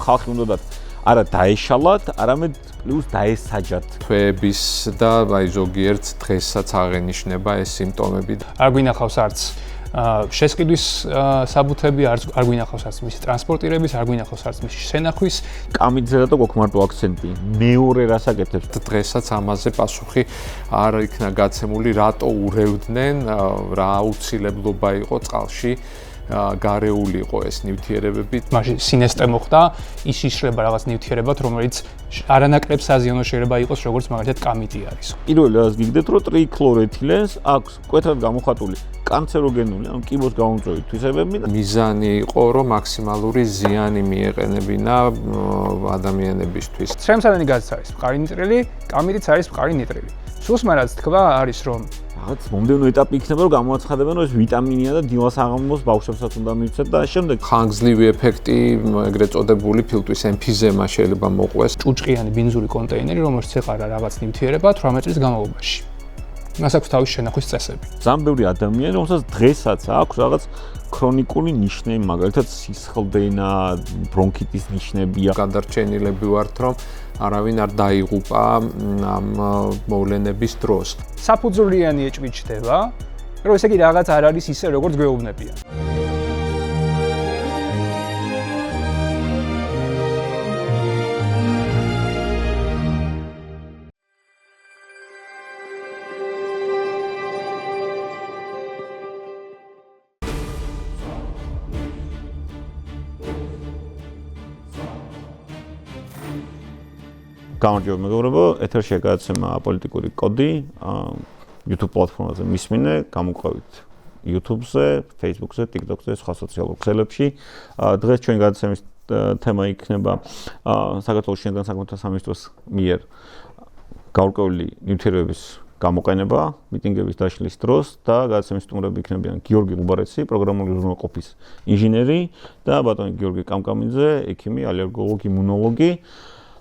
ხალხი უნდათ არა დაეშალათ, არამედ პლუს დაესაჯათ. თვეების და აი ზოგიერთ დღესაც აღენიშნება ეს სიმპტომები. არ გვინახავს არც შესყიდვის საბუთები, არ გვინახავს არც მისი ტრანსპორტირების, არ გვინახავს არც მისი შენახვის. კამიტზე რატო გვაქვს მარტო აქცენტი? მეორე რას აკეთებს? დღესაც ამაზე პასუხი არ იქნა გაცემული, რატო ურევდნენ, რა აუცილებლობა იყო წყალში გარეული იყო ეს ნივთიერებები. მაშინ სინესტე მოხდა, ის იშლება რაღაც ნივთიერებად, რომელიც არანაკლებ საზიანო შეიძლება იყოს, როგორც მაგალითად კამიტი არის. პირველი რაც გიგდეთ, რომ ტრიქლორეთილენს აქვს კვეთრად გამოხატული კანცეროგენული, ანუ კიბოს გამომწვევი თვისებები. მიზანი იყო, რომ მაქსიმალური ზიანი მიეყენებინა ადამიანებისთვის. ცხენსადენი გაზიც არის მყარი ნიტრილი, კამიტიც არის მყარი ნიტრილი. სულსმა რაც თქვა არის, რომ რაღაც მომდევნო ეტაპი იქნება, რომ გამოაცხადებენ, რომ ეს ვიტამინია და დილას-აღამბოს ბავშვებსაც უნდა მივცეთ და შემდეგ ხანგრძლივი ეფექტი, ეგრეთ წოდებული ფილტვის ემფიზემა შეიძლება მოყვეს. ჭუჭყიანი ბინზური კონტეინერი, რომელშიც ეყარა რაღაც ნივთიერება 18 წლის განმავლობაში. მას აქვს თავის შენახვის წესები. ძალიან ბევრი ადამიანი, რომელსაც დღესაც აქვს რაღაც ქრონიკული ნიშნები, მაგალითად სისხლდენა, ბრონქიტის ნიშნებია. გადარჩენილები ვართ, რომ არავინ არ დაიღუპა ამ მოვლენების დროს. საფუძვლიანი ეჭვი ჩდება, რომ ესე იგი რაღაც არ არის ისე, როგორც გვეუბნებიან. გამარჯობა მეგობრებო, ეთერშია გადაცემა პოლიტიკური კოდი, YouTube პლატფორმაზე მისმინე, გამოყვებით YouTube-ზე, Facebook-ზე, TikTok-ზე, სხვა სოციალურ ქსელებში. დღეს ჩვენი გადაცემის თემა იქნება საქართველოს შინაგან საქმეთა სამინისტროს მიერ გაურკვეველი ნივთიერებების გამოყენება მიტინგების დაშლის დროს და გადაცემის სტუმრები იქნებიან გიორგი ღუბარეცი, პროგრამული უზრუნველყოფის ინჟინერი და ბატონი გიორგი კამკამიძე, ექიმი, ალერგოლოგი, იმუნოლოგი.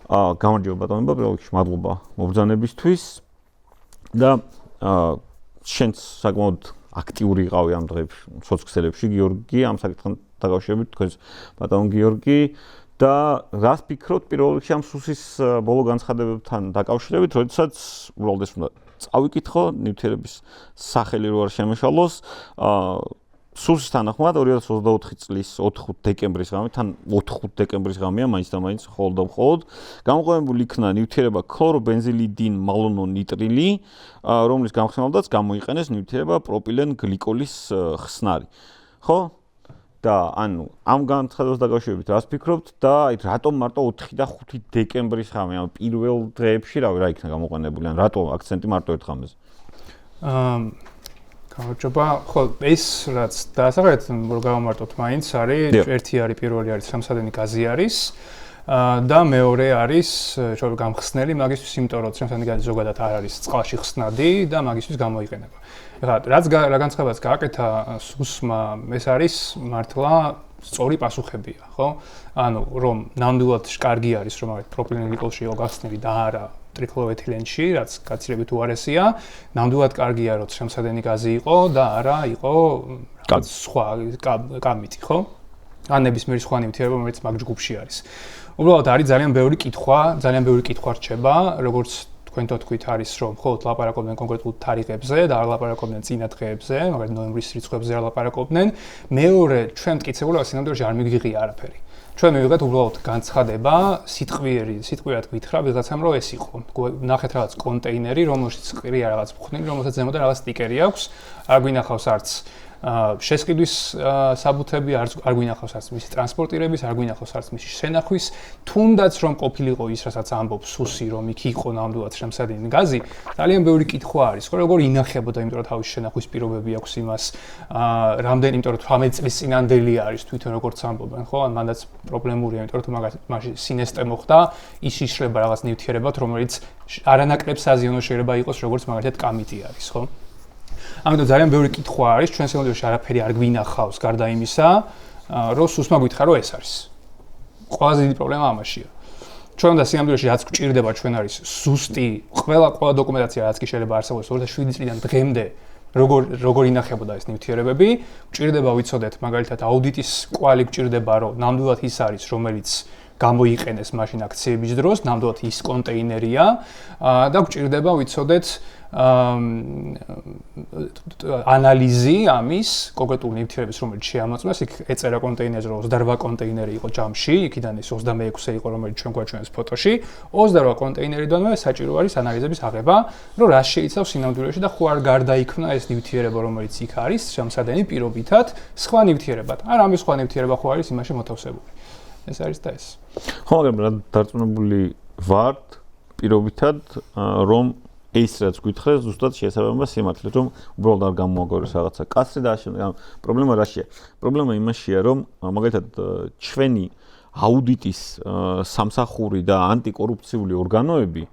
გამარჯობა ბატონებო, პირველ რიგში მადლობა მობრძანებისთვის და შენც საკმაოდ აქტიური იყავი ამ დღეებში, სოციქსელებში გიორგი, ამ საკითხთან დაკავშირებით თქვენს ბატონ გიორგი და რას ფიქრობთ პირველ რიგში ამ სუსის ბოლო განცხადებებთან დაკავშირებით, როდესაც უბრალოდ ეს უნდა წავიკითხო, ნივთიერების სახელი რო არ შემეშალოს, სუსის თანახმად 2024 წლის 4 დეკემბრის ღამე, თან 4 დეკემბრის ღამეა, მაინც და მაინც მხოლოდ გამოყენებული იქნა ნივთიერება ქლორობენზილიდინ მალონონიტრილი, რომლის გამხსნელადაც გამოიყენეს ნივთიერება პროპილენ გლიკოლის ხსნარი. ხო? და ანუ ამ განცხადებას დაკავშირებით რას ფიქრობთ და აი რატომ მარტო 4 და 5 დეკემბრის ღამე, ანუ პირველ დღეებში რა იქნა გამოყენებული, ან რატო აქცენტი მარტო ერთ ღამეზე? გამარჯობა. ხო, ეს რაც დაასახელეთ, რომ გავამარტოთ მაინც არის, ერთი არის პირველი არის სამსადენი გაზი არის და მეორე არის შეიძლება გამხსნელი მაგისთვის, იმიტომ რომ სამსადენი გაზი ზოგადად არ არის წყალში ხსნადი და მაგისთვის გამოიყენება. ეხლა რაც რა განცხადებაც გააკეთა სუსმა, ეს არის მართლა სწორი პასუხებია, ხო? ანუ რომ ნამდვილად კარგი არის, რომ მაგალითად პროპილენგლიკოლში იყო გახსნილი და არა ტრიქლორეთილენში, რაც გაცილებით უარესია, ნამდვილად კარგია, რომ სამსადენი გაზი იყო და არა იყო რაღაც სხვა კამიტი, ხო? ან ნებისმიერი სხვა ნივთიერება, რომელიც მაგ ჯგუფში არის. უბრალოდ არის ძალიან ბევრი კითხვა რჩება, როგორც თქვენ თქვით არის, რომ მხოლოდ ლაპარაკობდნენ კონკრეტულ თარიღებზე და არ ლაპარაკობდნენ წინა დღეებზე, მაგალითად ნოემბრის რიცხვებზე არ ლაპარაკობდნენ. მეორე, ჩვენ მტკიცებული ვართ, სინამდვილეში არ მიგვიღია არაფერი. ჩვენ მივიღეთ უბრალოდ განცხადება, სიტყვიერ გითხრა ვიღაცამ, რომ ეს იყო. ნახეთ რაღაც კონტეინერი, რომელშიც ყრია რაღაც მხნილი, რომელსაც ზემოდან რაღაც სტიკერი აქვს, არ გვინახავს არც შესყიდვის საბუთები, არ გვინახავს არც მისი ტრანსპორტირების, არ გვინახავს არც მისი შენახვის, თუნდაც რომ ყოფილიყო ის, რასაც ამბობს სუსი, რომ იქ იყო ნამდვილად სამსადენი გაზი, ძალიან ბევრი კითხვა არის, ხო, როგორ ინახებოდა, იმიტომ რომ თავის შენახვის პირობები აქვს იმას, რამდენი, იმიტომ რომ 18 წლის წინანდელი არის თვითონ როგორც ამბობენ, ხო, ან მანდაც პრობლემურია, იმიტომ რომ მაგალითად მაშინ სინესტე მოხდა, ის იშლება რაღაც ნივთიერებად, რომელიც არანაკლებ საზიანო შეიძლება იყოს, როგორც მაგალითად კამიტი არის, ხო? ამიტომ ძალიან ბევრი კითხვა არის, ჩვენ სინამდვილეში არაფერი არ გვინახავს გარდა იმისა, რომ სუსმა გითხრა, რომ ეს არის. ყველაზე დიდი პრობლემა ამაშია. ჩვენ და სინამდვილეში რაც გვჭირდება ჩვენ არის ზუსტი ყველა დოკუმენტაცია, რაც კი შეიძლება არსებობს 2007 წლიდან დღემდე, როგორ ინახებოდა ეს ნივთიერებები, გვჭირდება ვიცოდეთ, მაგალითად აუდიტის კვალი გვჭირდება, რომ ნამდვილად ის არის, რომელიც გამოიყენეს მაშინ აქციების დროს, ნამდვილად ის კონტეინერია და გვჭირდება ვიცოდეთ ანალიზი ამის კონკრეტულ ნივთიერების, რომელიც შეამოწმეს, იქ ეწერა კონტეინერზე 28 კონტეინერი იყო ჯამში, იქიდან ის 26-ე იყო, რომელიც ჩვენ გვაჩვენეს ფოტოში. 28 კონტეინერიდანვე საჭირო არის ანალიზების აღება, რომ რა შეიცავს სინამდვილეში და ხო არ გარდაიქმნა ეს ნივთიერება, რომელიც იქ არის, შემსადენი პირობითად სხვა ნივთიერებად. არ ამის სხვა ნივთიერება ხო არის იმაში მოთავსებული. ეს არის და ეს. ხო, მაგრამ რა დარწმუნებული ვართ პირობითად, რომ ეს რაც გითხრეს, ზუსტად შეესაბამება სიმართლეს, რომ უბრალოდ არ გამოაგორეს რაღაცა კაცრი და ამ პრობლემა რაშია? პრობლემა იმაშია, რომ მაგალითად ჩვენი აუდიტის სამსახური და ანტიკორუფციული ორგანოები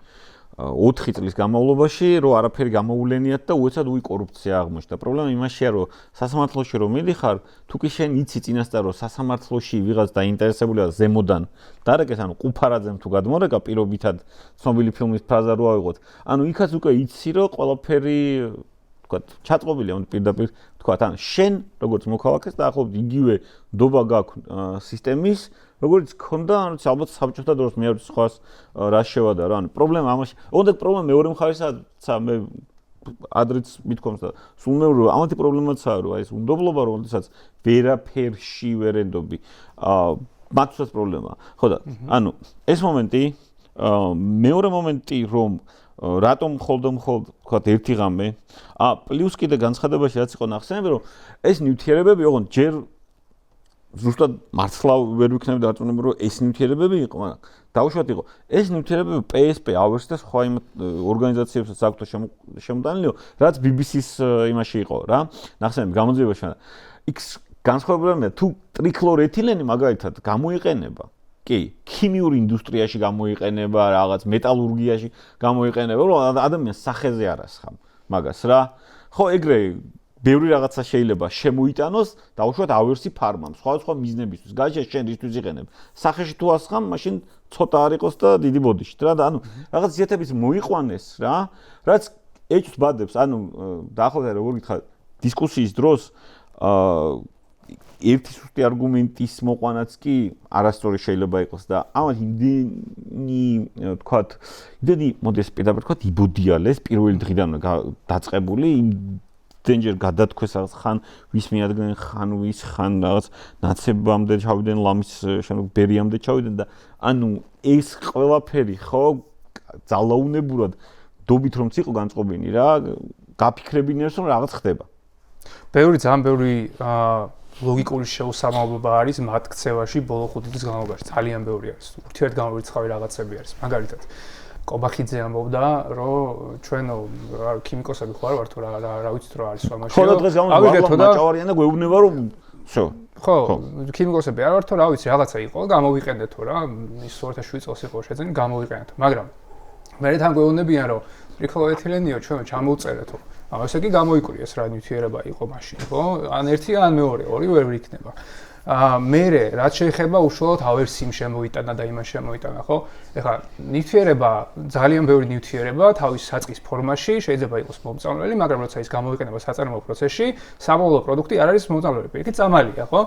4 წლის განმავლობაში რომ არაფერი გამოულენიათ და უეცად კორუფცია აღმოჩნდა. პრობლემა იმაშია, რომ სასამართლოში რომ მიდიხარ, თუ კი შენ იცი წინასწარ რომ სასამართლოში ვიღაც დაინტერესებულია ზემოდან დარეკეს, ანუ ყუფარაძემ თუ გადმორეკა პირობითად ცნობილი ფილმის ფრაზა რო ავიღოთ, ანუ იქაც უკვე იცი რომ ყველაფერი თქვათ ჩაწყობილია, პირდაპირ თქვათ, ან შენ როგორც მოქალაქეს დაახლოებით იგივე დობა გაქვს სისტემის როგორც ქონდა, ანუ ალბათ საბჭოთა დროს მე არ ვიცი სხვას რა შევადარო, ანუ პრობლემა ამაში. ოღონდ პრობლემა მეორე მხარესაა, მე ადრეც მithქვამს და სულ მეორე ამათი პრობლემაცაა, რომ აი ეს უნდობლობა, რომელსაც ვერაფერში ვერ ენდობი, მათთვის პრობლემაა. ხო და ანუ ეს მომენტი, მეორე მომენტი, რომ რატომ მხოლოდ თქვათ ერთი ღამე, პლუს კიდე განცხადებაში რაც იყო ნახსენები, რომ ეს ნივთიერებები ოღონდ ჯერ ზუსტად მართლა ვერ ვიქნები დარწმუნებული, რომ ეს ნივთიერებები იყო, მაგრამ დაუშვათ იყო. ეს ნივთიერებები PSP Hours და სხვა იმ ორგანიზაციებსაც აქვთ შემოტანილი, რაც BBC-ს იმაში იყო რა. ნახსენები გამოძიებაში. იქ განსხვავებაა თუ ტრიქლორეთილენი მაგალითად გამოიყენება. კი, ქიმიური ინდუსტრიაში გამოიყენება, რაღაც მეტალურგიაში გამოიყენება, რომ ადამიანს სახეზე არ ასხამ მაგას რა. ხო, ეგრე ბევრი რაღაცა შეიძლება შემოიტანოს, დაუშვათ ავერსი ფარმამ, სხვა მიზნებისთვის. გაიჩეს შენ რისთვის იყენებ. სახეში თუ ასხამ, მაშინ ცოტა არ იყოს და დიდი ბოდიშით რა და ანუ რაღაც ზეთების მოიყვანეს რა, რაც ეჭვს ბადებს, ანუ დაახლოებით როგორ გითხრათ, დისკუსიის დროს ერთი სუსტი არგუმენტის მოყვანაც კი არასწორი შეიძლება იყოს და ამათ იმდენი თქვათ, იმდენი მოდეს პირდაპირ თქვათ იბოდიალეს პირველი დღიდან დაწყებული დენჯერ გადათქვეს რაღაც ხან ვის მიადგნენ ხან ვის ხან რაღაც ნაცებამდე ჩავიდნენ ლამის შემდეგ ბერიამდე ჩავიდნენ და ანუ ეს ყველაფერი ხო ძალაუნებურად დობით რომც იყო განწყობინი რა გაფიქრებინებს რომ რაღაც ხდება. ძალიან ბევრი ლოგიკური შეუსამართლობა არის მათ ქცევაში ბოლო 5 წლის განმავლობაში. ძალიან ბევრი არის. ურთიერთგამორიცხავი რაღაცები არის. მაგალითად კობახიძე ამბობდა, რომ ჩვენო ქიმიკოსები ხო არ ვართ რა ვიცით რა არის ამაში. ხო და დღეს გამოვიდეთ და ჭავარიან და გვეუბნება რომ всё. ხო, ქიმიკოსები არ ვართ რა ვიცი რაღაცა იყო, გამოვიყენდეთო რა, ის 2007 წელს იყო შეძენი, გამოვიყენდეთ. მაგრამ მე თან გვეუბნებიან რომ ტრიქლორეთილენიო ჩვენ ჩამოვწერეთო. ესე იგი გამოიკვლიეს რა ნივთიერება იყო მაშინ, ხო? ან ერთი ან მეორე, ორი ვერ იქნება. მერე რაც შეეხება უშუალოდ ავერსიმ შემოიტანა და იმას შემოიტანა, ხო? ეხლა ნივთიერება, ძალიან ბევრი ნივთიერება თავის საწყის ფორმაში შეიძლება იყოს მომწამლელი, მაგრამ როცა ის გამოიყენება საწარმოო პროცესში, საბოლოო პროდუქტი არ არის მომწამლელი, პირიქით წამალია, ხო?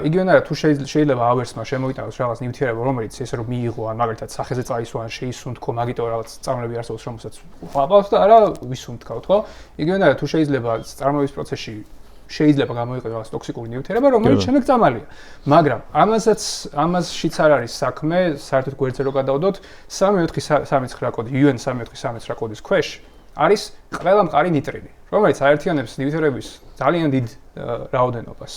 იგივენაირად თუ შეიძლება ავერსმა შემოიტანოს რაღაც ნივთიერება, რომელიც ესე რომ მიიღო, ან მაგალითად სახეზე წაისვა, ან შეისუნთქო, მაგიტომ რაღაც წამლები არსებობს, რომელსაც ყავს და არა ვისუნთქავთ, ხო? იგივენაირად თუ შეიძლება წარმოების პროცესში შეიძლება გამოიყენოს რაღაც ტოქსიკური ნივთიერება, რომელიც შემდეგ წამალია. მაგრამ ამაშიც არ არის საქმე, საერთოდ გვერდზე რო გადავდოთ, 3439 კოდი, UN 3439 კოდის ქვეშ არის ყველა მყარი ნიტრილი, რომელიც აერთიანებს ნივთიერების ძალიან დიდ რაოდენობას.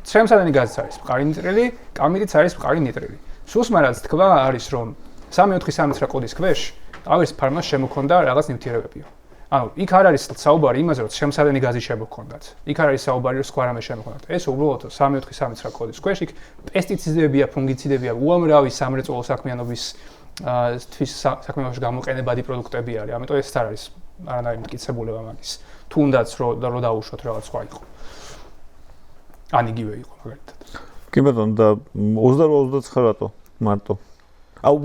ცემსადენი გაზიც არის მყარი ნიტრილი, კამირიც არის მყარი ნიტრილი. სულსმა რაც თქვა არის, რომ 3439 კოდის ქვეშ ავერს ფარმას შემოქონდა რაღაც ნივთიერებებია. ანუ იქ არ არის საუბარი იმაზე, რომ შემსადენი გაზი შემოქონდათ. იქ არ არის საუბარი, რომ სხვა რამე შემოქონდათ. ეს უბრალოდ 3439 კოდის ქვეშ იქ პესტიციდებია, ფუნგიციდებია, უამრავი სამრეწველო საქმიანობის საქმიანობაში გამოყენებადი პროდუქტები არის. ამიტომ ეს არ არის არანაირი მტკიცებულება მაგის. თუნდაც რომ დაუშვათ რაღაც სხვა იყო. ან იგივე იყო მაგალითად. კი ბატონო და 28-29 რატო მარტო? აუ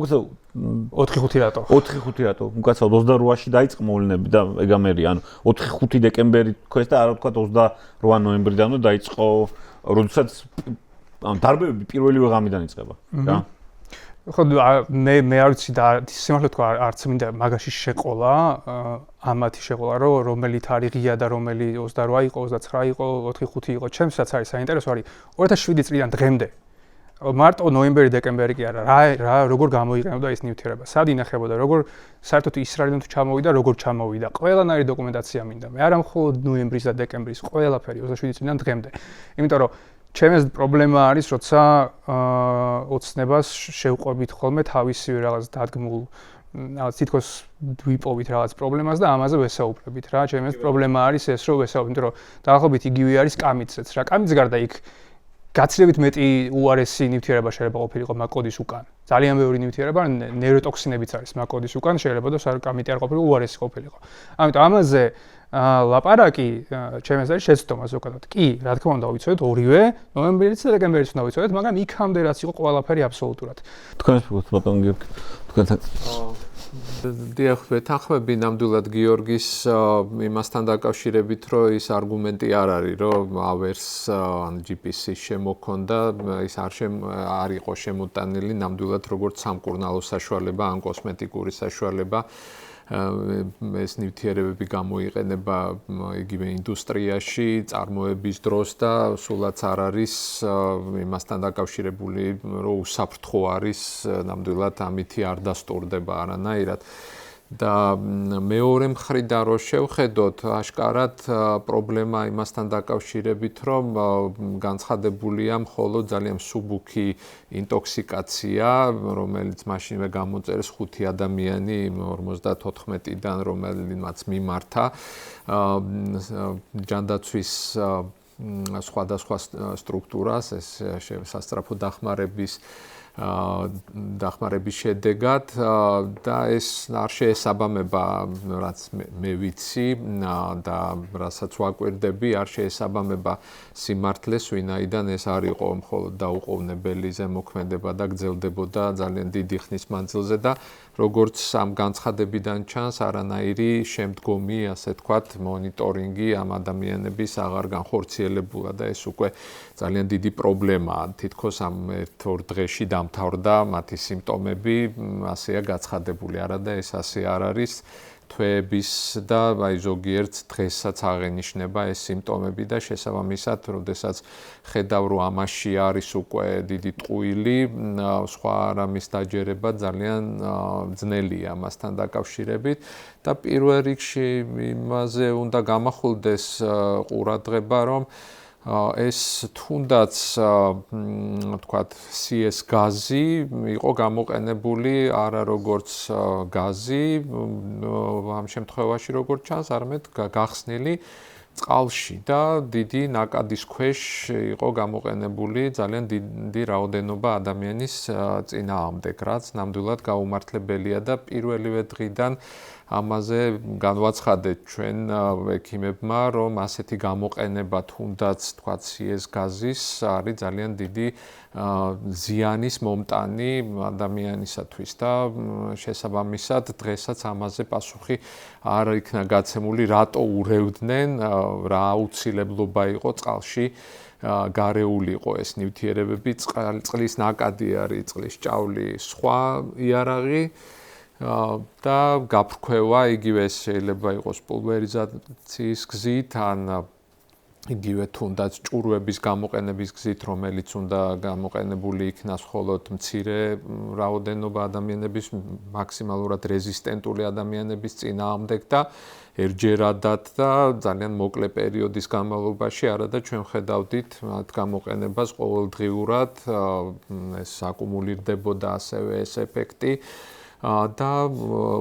4-5 რატო? 4-5 რატო? უკაცრავად 28-ში დაიწყო მოვლენები და ეგამერი, ანუ 4-5 დეკემბერი თქვეს და არა თქვა 28 ნოემბრიდანო დაიწყო, როდესაც დარბევები პირველივე ღამიდან იწყება, რა. ხო მე არ ვიცი და სიმართლე თქვა არც მინდა მაგაში შეყოლა ამათი შეყოლა რომ რომელით არის ღია და რომელი 28 იყო 29 იყო 4-5 იყო ჩემსაც არის საინტერესო არის 2007 წლიდან დღემდე მარტო ნოემბერი დეკემბერი კი არა რა როგორ გამოიყენებოდა ეს ნივთიერება სად ინახებოდა როგორ საერთოდ ისრაელიდან თუ ჩამოვიდა როგორ ჩამოვიდა ყველანაირი დოკუმენტაცია მინდა მე არა მხოლოდ ნოემბრის და დეკემბრის ყველაფერი 27 წლიდან დღემდე იმიტომ რომ ჩემს პრობლემა არის როცა ოცნებას შევყვებით ხოლმე თავისივე რაღაც დადგმულ რაღაც თითქოს ვიპოვით რაღაც პრობლემას და ამაზე ვესაუბრებით რა ჩემს პრობლემა არის ეს რომ ვესაუბრებ იმიტომ რომ დაახლოებით იგივე არის კამიცეც რა კამიც გარდა იქ გაცილებით მეტი უარესი ნივთიერება შეიძლება ყოფილიყო მაკოდის უკან. ძალიან ბევრი ნივთიერება ნეიროტოქსინებიც არის მაკოდის უკან, შეიძლება და კამიტი არ ყოფილიყო, უარესი ყოფილიყო. ამიტომ ამაზე ლაპარაკი ჩემს არის შეცდომა ზოგადად. კი, რა თქმა უნდა, ვიცოდეთ ორივე, ნოემბერიც და დეკემბერიც უნდა ვიცოდეთ, მაგრამ იქამდე რაც იყო ყველაფერი აბსოლუტურად. თქვენს ფიქრობთ ბატონ გიორგი? თქვენთან დიახ, ვეთანხმები ნამდვილად გიორგის იმასთან დაკავშირებით, რომ ის არგუმენტი არ არის, რომ ავერს ან GPS-ის შემოქონდა, ის არ იყო შემოტანილი ნამდვილად როგორც სამკურნალო საშუალება ან კოსმეტიკური საშუალება. ეს ნივთიერებები გამოიყენება იგივე ინდუსტრიაში, წარმოების დროს და სულაც არ არის იმასთან დაკავშირებული, რომ უსაფრთხო არის, ნამდვილად ამითი არ დასტურდება არანაირად. და მეორე მხრიდან რო შევხედოთ, აშკარად პრობლემა იმასთან დაკავშირებით, რომ განცხადებულია მხოლოდ ძალიან მსუბუქი ინტოქსიკაცია, რომელიც მაშინვე გამოწერეს 5 ადამიანი 54-დან, რომელმაც მიმართა ჯანდაცვის სხვადასხვა სტრუქტურას, ეს სასწრაფო დახმარების შედეგად და ეს არ შეესაბამება რაც მე ვიცი და რასაც ვაკვირდები არ შეესაბამება სიმართლეს ვინაიდან ეს არ იყო მხოლოდ დაუყოვნებელი ზემოქმედება და გრძელდებოდა ძალიან დიდი ხნის მანძილზე და როგორც ამ განცხადებიდან ჩანს არანაირი შემდგომი ასე თქვათ მონიტორინგი ამ ადამიანების აღარ განხორციელებულა და ეს უკვე ძალიან დიდი პრობლემაა თითქოს ამ ერთ-ორ დღეში დამთავრდა მათი სიმპტომები ასეა გაცხადებული არა და ეს ასე არ არის თვეების და აი ზოგიერთ დღესაც აღენიშნება ეს სიმპტომები და შესაბამისად როდესაც ხედავ რომ ამაში არის უკვე დიდი ტყუილი სხვა რამის დაჯერება ძალიან ძნელია ამასთან დაკავშირებით და პირველ რიგში იმაზე უნდა გამახვილდეს ყურადღება რომ ეს თუნდაც თქვათ CS გაზი იყო გამოყენებული არა როგორც გაზი ამ შემთხვევაში როგორც ჩანს არამედ გახსნილი წყალში და დიდი ნაკადის ქვეშ იყო გამოყენებული ძალიან დიდი რაოდენობა ადამიანის წინააღმდეგ რაც ნამდვილად გაუმართლებელია და პირველივე დღიდან ამაზე განვაცხადეთ ჩვენ ექიმებმა, რომ ასეთი გამოყენება თუნდაც თქვა CS გაზის არის ძალიან დიდი ზიანის მომტანი ადამიანისათვის და შესაბამისად დღესაც ამაზე პასუხი არ იქნა გაცემული, რატო ურევდნენ, რა აუცილებლობა იყო წყალში გარეულიყო ეს ნივთიერებები, წყლის ნაკადი არის, წყლის ჭავლი, სხვა იარაღი და გაფრქვევა იგივე შეიძლება იყოს პულვერიზაციის გზით ან იგივე თუნდაც ჭურვების გამოყენების გზით რომელიც უნდა გამოყენებული იქნას მხოლოდ მცირე რაოდენობა ადამიანების მაქსიმალურად რეზისტენტული ადამიანების წინააღმდეგ და ერთჯერადად და ძალიან მოკლე პერიოდის განმავლობაში არადა ჩვენ ხედავდით მათ გამოყენებას ყოველდღიურად ეს აკუმულირდებოდა ასევე ეს ეფექტი და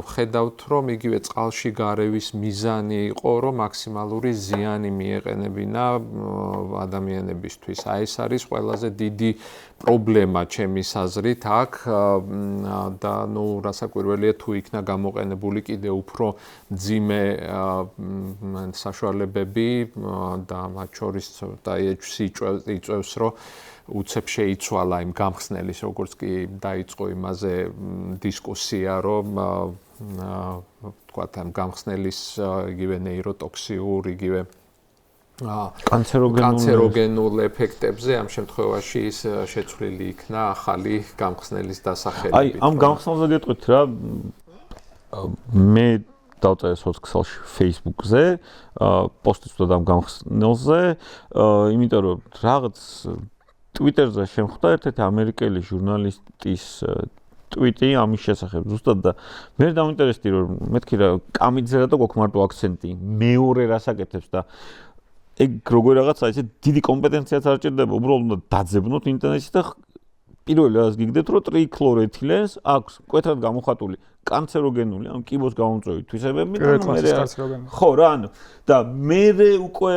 ხედავთ რომ იგივე წყალში გარევის მიზანი იყო რომ მაქსიმალური ზიანი მიეყენებინა ადამიანებისთვის. აი ეს არის ყველაზე დიდი პრობლემა ჩემის აზრით აქ და ნუ რასაკვირველია თუ იქნა გამოყენებული კიდე უფრო მძიმე საშუალებები და მათ შორის THC იწევს რომ უცებ შეიცვალა იმ გამხსნელის როგორც კი დაიწყო იმაზე დისკუსია რომ თქვათ ამ გამხსნელის იგივე ნეიროტოქსიური იგივე კანცეროგენულ ეფექტებზე ამ შემთხვევაში ის შეცვლილი იქნა ახალი გამხსნელის დასახელებით. აი, ამ გამხსნელზე გეტყვით რა, მე დავწერე სოციალში Facebook-ზე, პოსტი ვწვდით ამ გამხსნელზე, იმიტომ რომ რაღაც Twitter-ზე შემხვდა ერთ-ერთი ამერიკელი ჟურნალისტის ტვიტი ამის შესახებ ზუსტად და მე დავინტერესდი რომ მეთქი რა კამიძე რატო გვაქვს მარტო აქცენტი მეორე რას აკეთებს და ეგ როგორ რაღაცა ისე დიდი კომპეტენციაც არ ჭირდება უბრალოდ უნდა დაძებნოთ ინტერნეტში და პირველი რას გიგდეთ რომ ტრიქლორეთილენს აქვს მკვეთრად გამოხატული კანცეროგენული ამ კიბოს გამომწვევი თვისებები და ხო რა ანუ და მე უკვე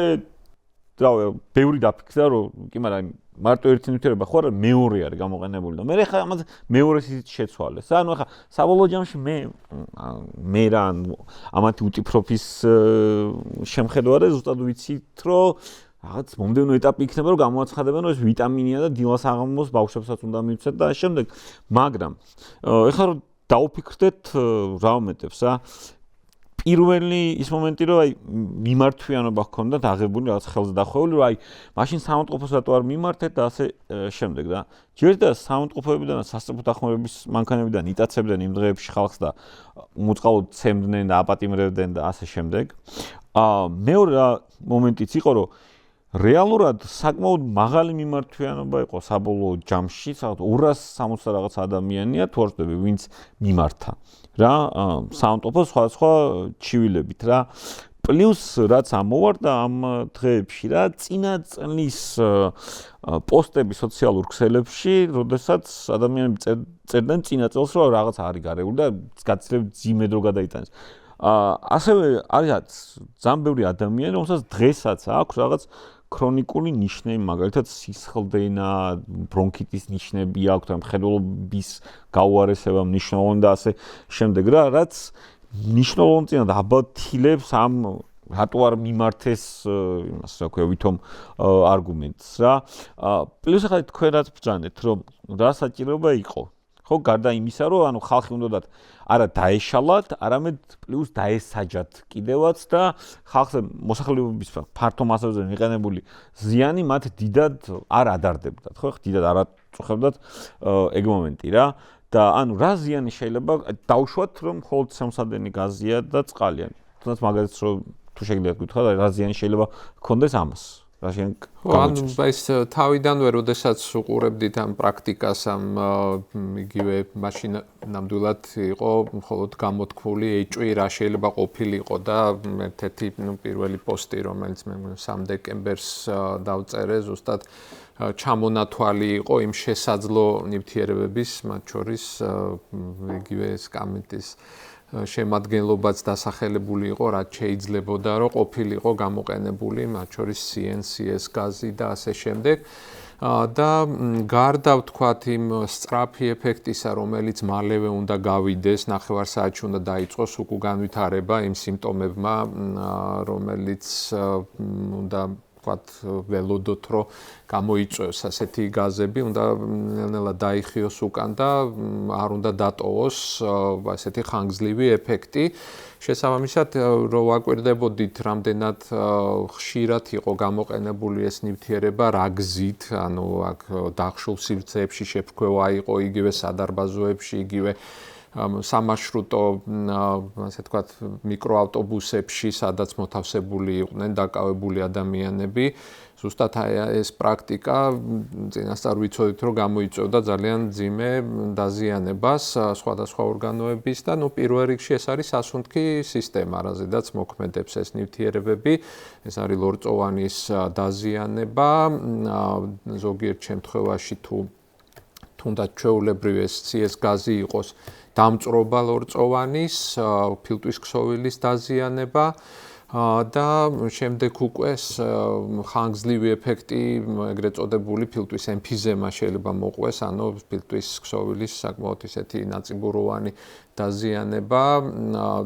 რავი ბევრი დაფიქრდა რომ კი მაგრამ მარტო ერთი ნივთიერება ხო არა მეორე არის გამოყენებული და მე ხა ამაზე მეორეს ისიც შეცვალეს. ანუ ხა საბოლოო ჯამში მე რა ამათი უტიფროფის შემხედვა და ზუსტად ვიცით რომ რაღაც მომდევნო ეტაპი იქნება რომ გამოაცხადებენ რომ ეს ვიტამინია და დილას აღამბოს ბავშვებსაც უნდა მივცეთ და შემდეგ მაგრამ ეხლა რომ დაუფიქრდეთ რა უმეტებს რა პირველი ის მომენტი რომ აი მიმართვიანობა ჰქონდათ აღებული რაღაც ხელზე დახვეული რომ აი მაშინ საავადმყოფოს რატო არ მიმართეთ და ასე შემდეგ და ჯერ და საავადმყოფოებიდან და სასწრაფო დახმარების მანქანებიდან იტაცებდნენ იმ დღეებში ხალხს და მოწყალოდ ცემდნენ და აპატიმრებდნენ და ასე შემდეგ მეორე მომენტიც იყო რომ რეალურად საკმაოდ მაღალი მიმართვიანობა იყო საბოლოო ჯამში, საერთოდ 260 რაღაც ადამიანია თუ არ ვთქვი, ვინც მიმართა. რა, საავადმყოფო სხვა ჩივილებით რა. პლუს რაც ამოვარდა ამ დღეებში რა, წინა წლის პოსტები სოციალურ ქსელებში, როდესაც ადამიანები წერდნენ წინა წელს რომ რაღაც არის გარეული და გაცილებით ძიმე დრო გადაიტანეს. ასევე არის ძალიან ბევრი ადამიანი, რომელსაც დღესაც აქვს რაღაც ქრონიკული ნიშნები, მაგალითად სისხლდენა, ბრონქიტის ნიშნები აქვს, მხედველობის გაუარესება მნიშვნელოვანი და ასე შემდეგ რა, რაც მნიშვნელოვნად აბათილებს ამ რატო არ მიმართეს იმას რა ქვია ვითომ არგუმენტს რა. პლუს ახლა თქვენ რაც ბრძანეთ, რომ რა საჭიროება იყო ხო გარდა იმისა რომ ანუ ხალხი უნდათ არა დაეშალათ, არამედ პლუს დაესაჯათ კიდევაც და ხალხზე მოსახლეობის ფართო მასაზე მიყენებული ზიანი მათ დიდად არ ადარდებდათ, ხო? დიდად არ აწუხებდათ ეგ მომენტი რა. და ანუ რა ზიანი შეიძლება დავუშვათ რომ მხოლოდ სამსადენი გაზია და წყალიანი. თუნდაც მაგალითს რომ თუ შეგიძლიათ გითხრათ რა ზიანი შეიძლება გქონდეს ამას. ანუ ეს თავიდანვე როდესაც უყურებდით ამ პრაქტიკას ამ იგივე მაშინ ნამდვილად იყო მხოლოდ გამოთქმული ეჭვი რა შეიძლება ყოფილიყო და ერთ-ერთი პირველი პოსტი რომელიც მე 3 დეკემბერს დავწერე ზუსტად ჩამონათვალი იყო იმ შესაძლო ნივთიერებების მათ შორის იგივე სკამიტის შემადგენლობაც დასახელებული იყო, რაც შეიძლებოდა, რომ ყოფილიყო გამოყენებული, მათ შორის CNCS გაზი და ასე შემდეგ. და გარდა ვთქვათ იმ სწრაფი ეფექტისა, რომელიც მალევე უნდა გავიდეს, ნახევარსაათში უნდა დაიწყოს უკან განვითარება იმ სიმპტომებმა, რომელიც უნდა ვთქვათ ველოდოთ, რომ გამოიწვევს ასეთი გაზები, უნდა ნელ-ნელა დაიხიოს უკან და არ უნდა დატოვოს ასეთი ხანგრძლივი ეფექტი. შესაბამისად, რომ ვაკვირდებოდით, რამდენად ხშირად იყო გამოყენებული ეს ნივთიერება, რა გზით, ანუ აქ დახშულ სივრცეებში შეფქვევა იყო, იგივე სადარბაზოებში, იგივე სამარშრუტო, ასე ვთქვათ, მიკროავტობუსებში, სადაც მოთავსებული იყვნენ დაკავებული ადამიანები. ზუსტად ეს პრაქტიკა წინასწარ ვიცოდით, რომ გამოიწვევდა ძალიან ძიმე დაზიანებას სხვადასხვა ორგანოების და პირველ რიგში ეს არის სასუნთქი სისტემა, რაზედაც მოქმედებს ეს ნივთიერებები. ეს არის ლორწოვანის დაზიანება, ზოგიერთ შემთხვევაში თუნდაც ჩვეულებრივი ეს CS გაზი იყოს დამწრობა ლორწოვანის, ფილტვის ქსოვილის დაზიანება და შემდეგ უკვე ხანგრძლივი ეფექტი, ეგრეთ წოდებული ფილტვის ემფიზემა შეიძლება მოყვეს, ანუ ფილტვის ქსოვილის საკმაოდ ისეთი ნაწიბუროვანი დაზიანება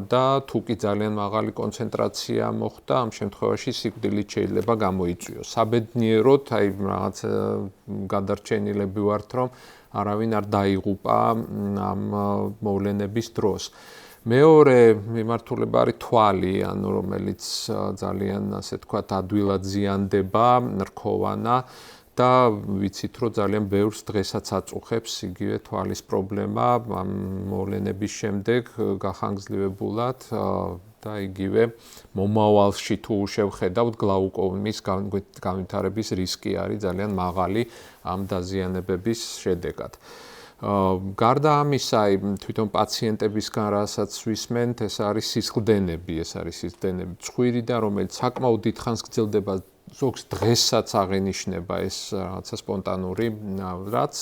და თუ კი ძალიან მაღალი კონცენტრაცია მოხდა, ამ შემთხვევაში სიკვდილით შეიძლება გამოიწვიოს. საბედნიეროდ, აი რაღაც გადარჩენილები ვართ, რომ არავინ არ დაიღუპა ამ მოვლენების დროს. მეორე მიმართულება არის თვალი, ანუ რომელიც ძალიან ასე თქვათ ადვილად ზიანდება, რქოვანა და ვიცით რომ ძალიან ბევრს დღესაც აწუხებს იგივე თვალის პრობლემა ამ მოვლენების შემდეგ გახანგრძლივებულად და იგივე მომავალში თუ შევხედავთ გლაუკომის განვითარების რისკი არის ძალიან მაღალი ამ დაზიანებების შედეგად. გარდა ამისა, თვითონ პაციენტებისგან რასაც ვისმენთ, ეს არის სისხლდენები, ცხვირიდან, რომელიც საკმაოდ დიდხანს გრძელდება, ზოგს დღესაც აღენიშნება ეს რაღაცა სპონტანური, რაც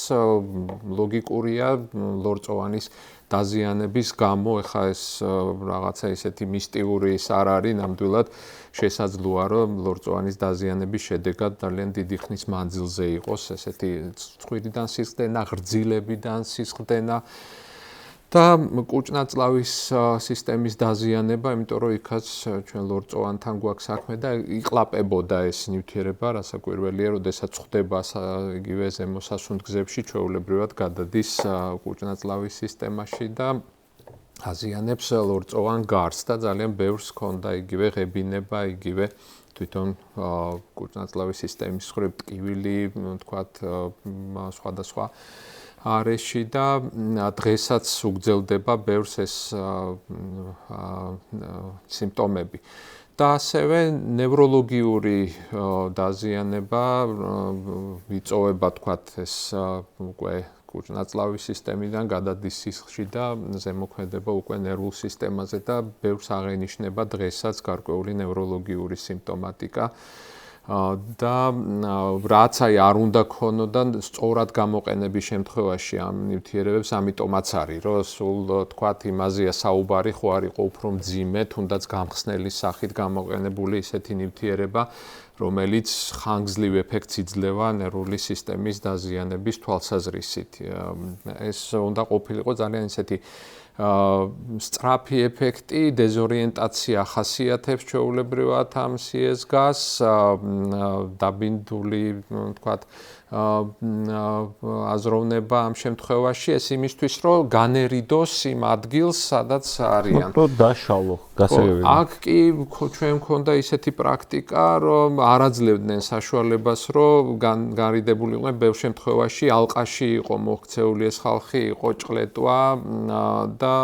ლოგიკურია ლორწოვანის დაზიანების გამო, ეხა ეს რაღაცა ისეთი მისტიური ის არ არის, ნამდვილად შესაძლოა, რომ ლორწოვანის დაზიანების შედეგად ძალიან დიდი ხნის მანძილზე იყოს ესეთი ცხვირიდან სისხლდენა, ღრძილებიდან სისხლდენა და კუჭნაწლავის სისტემის დაზიანება, იმიტომ რომ იქაც ჩვენ ლორწოვანთან გვაქვს საქმე და იყლაპებოდა ეს ნივთიერება, რასაკვირველია, როდესაც ხვდება იგივე ზემო სასუნთქზებში, ჩვეულებრივად გადადის კუჭნაწლავის სისტემაში და აზიანებს ლორწოვან გარს და ძალიან ბევრს ჰქონდა იგივე ღებინება, იგივე თვითონ კუჭნაწლავის სისტემის მხრივ ტკივილი, თქვათ, სხვადასხვა არეში და დღესაც უგრძელდება ბევრს ეს სიმპტომები. და ასევე ნევროლოგიური დაზიანება ვიწოვება, თქვათ, ეს უკვე კუჭნაწლავის სისტემიდან გადადის სისხლში და ზემოქმედება უკვე ნერვულ სისტემაზე და ბევრს აღენიშნება დღესაც გარკვეული ნევროლოგიური სიმპტომატიკა. და რაც არ უნდა ქონოდა სწორად გამოყენების შემთხვევაში ამ ნივთიერებებს, ამიტომაც არის, რომ სულ თქვათ იმაზეა საუბარი, ხო არ იყო უფრო მძიმე, თუნდაც გამხსნელის სახით გამოყენებული ისეთი ნივთიერება, რომელიც ხანგრძლივ ეფექტს იძლევა ნერვული სისტემის დაზიანების თვალსაზრისით. ეს უნდა ყოფილიყო ძალიან ისეთი სწრაფი ეფექტი, დეზორიენტაცია ახასიათებს ჩვეულებრივად ამ CSG-ს, დაბინდული, თქვათ, აზროვნება ამ შემთხვევაში, ეს იმისთვის, რომ განერიდოს იმ ადგილს, სადაც არიან. უფრო დაშალო, გასაგებია. აქ კი ჩვენ მქონდა ისეთი პრაქტიკა, რომ არ აძლევდნენ საშუალებას, რომ განრიდებულიყვნენ ბევრ შემთხვევაში ალყაში იყო მოქცეული ეს ხალხი, იყო ჭყლეტვა და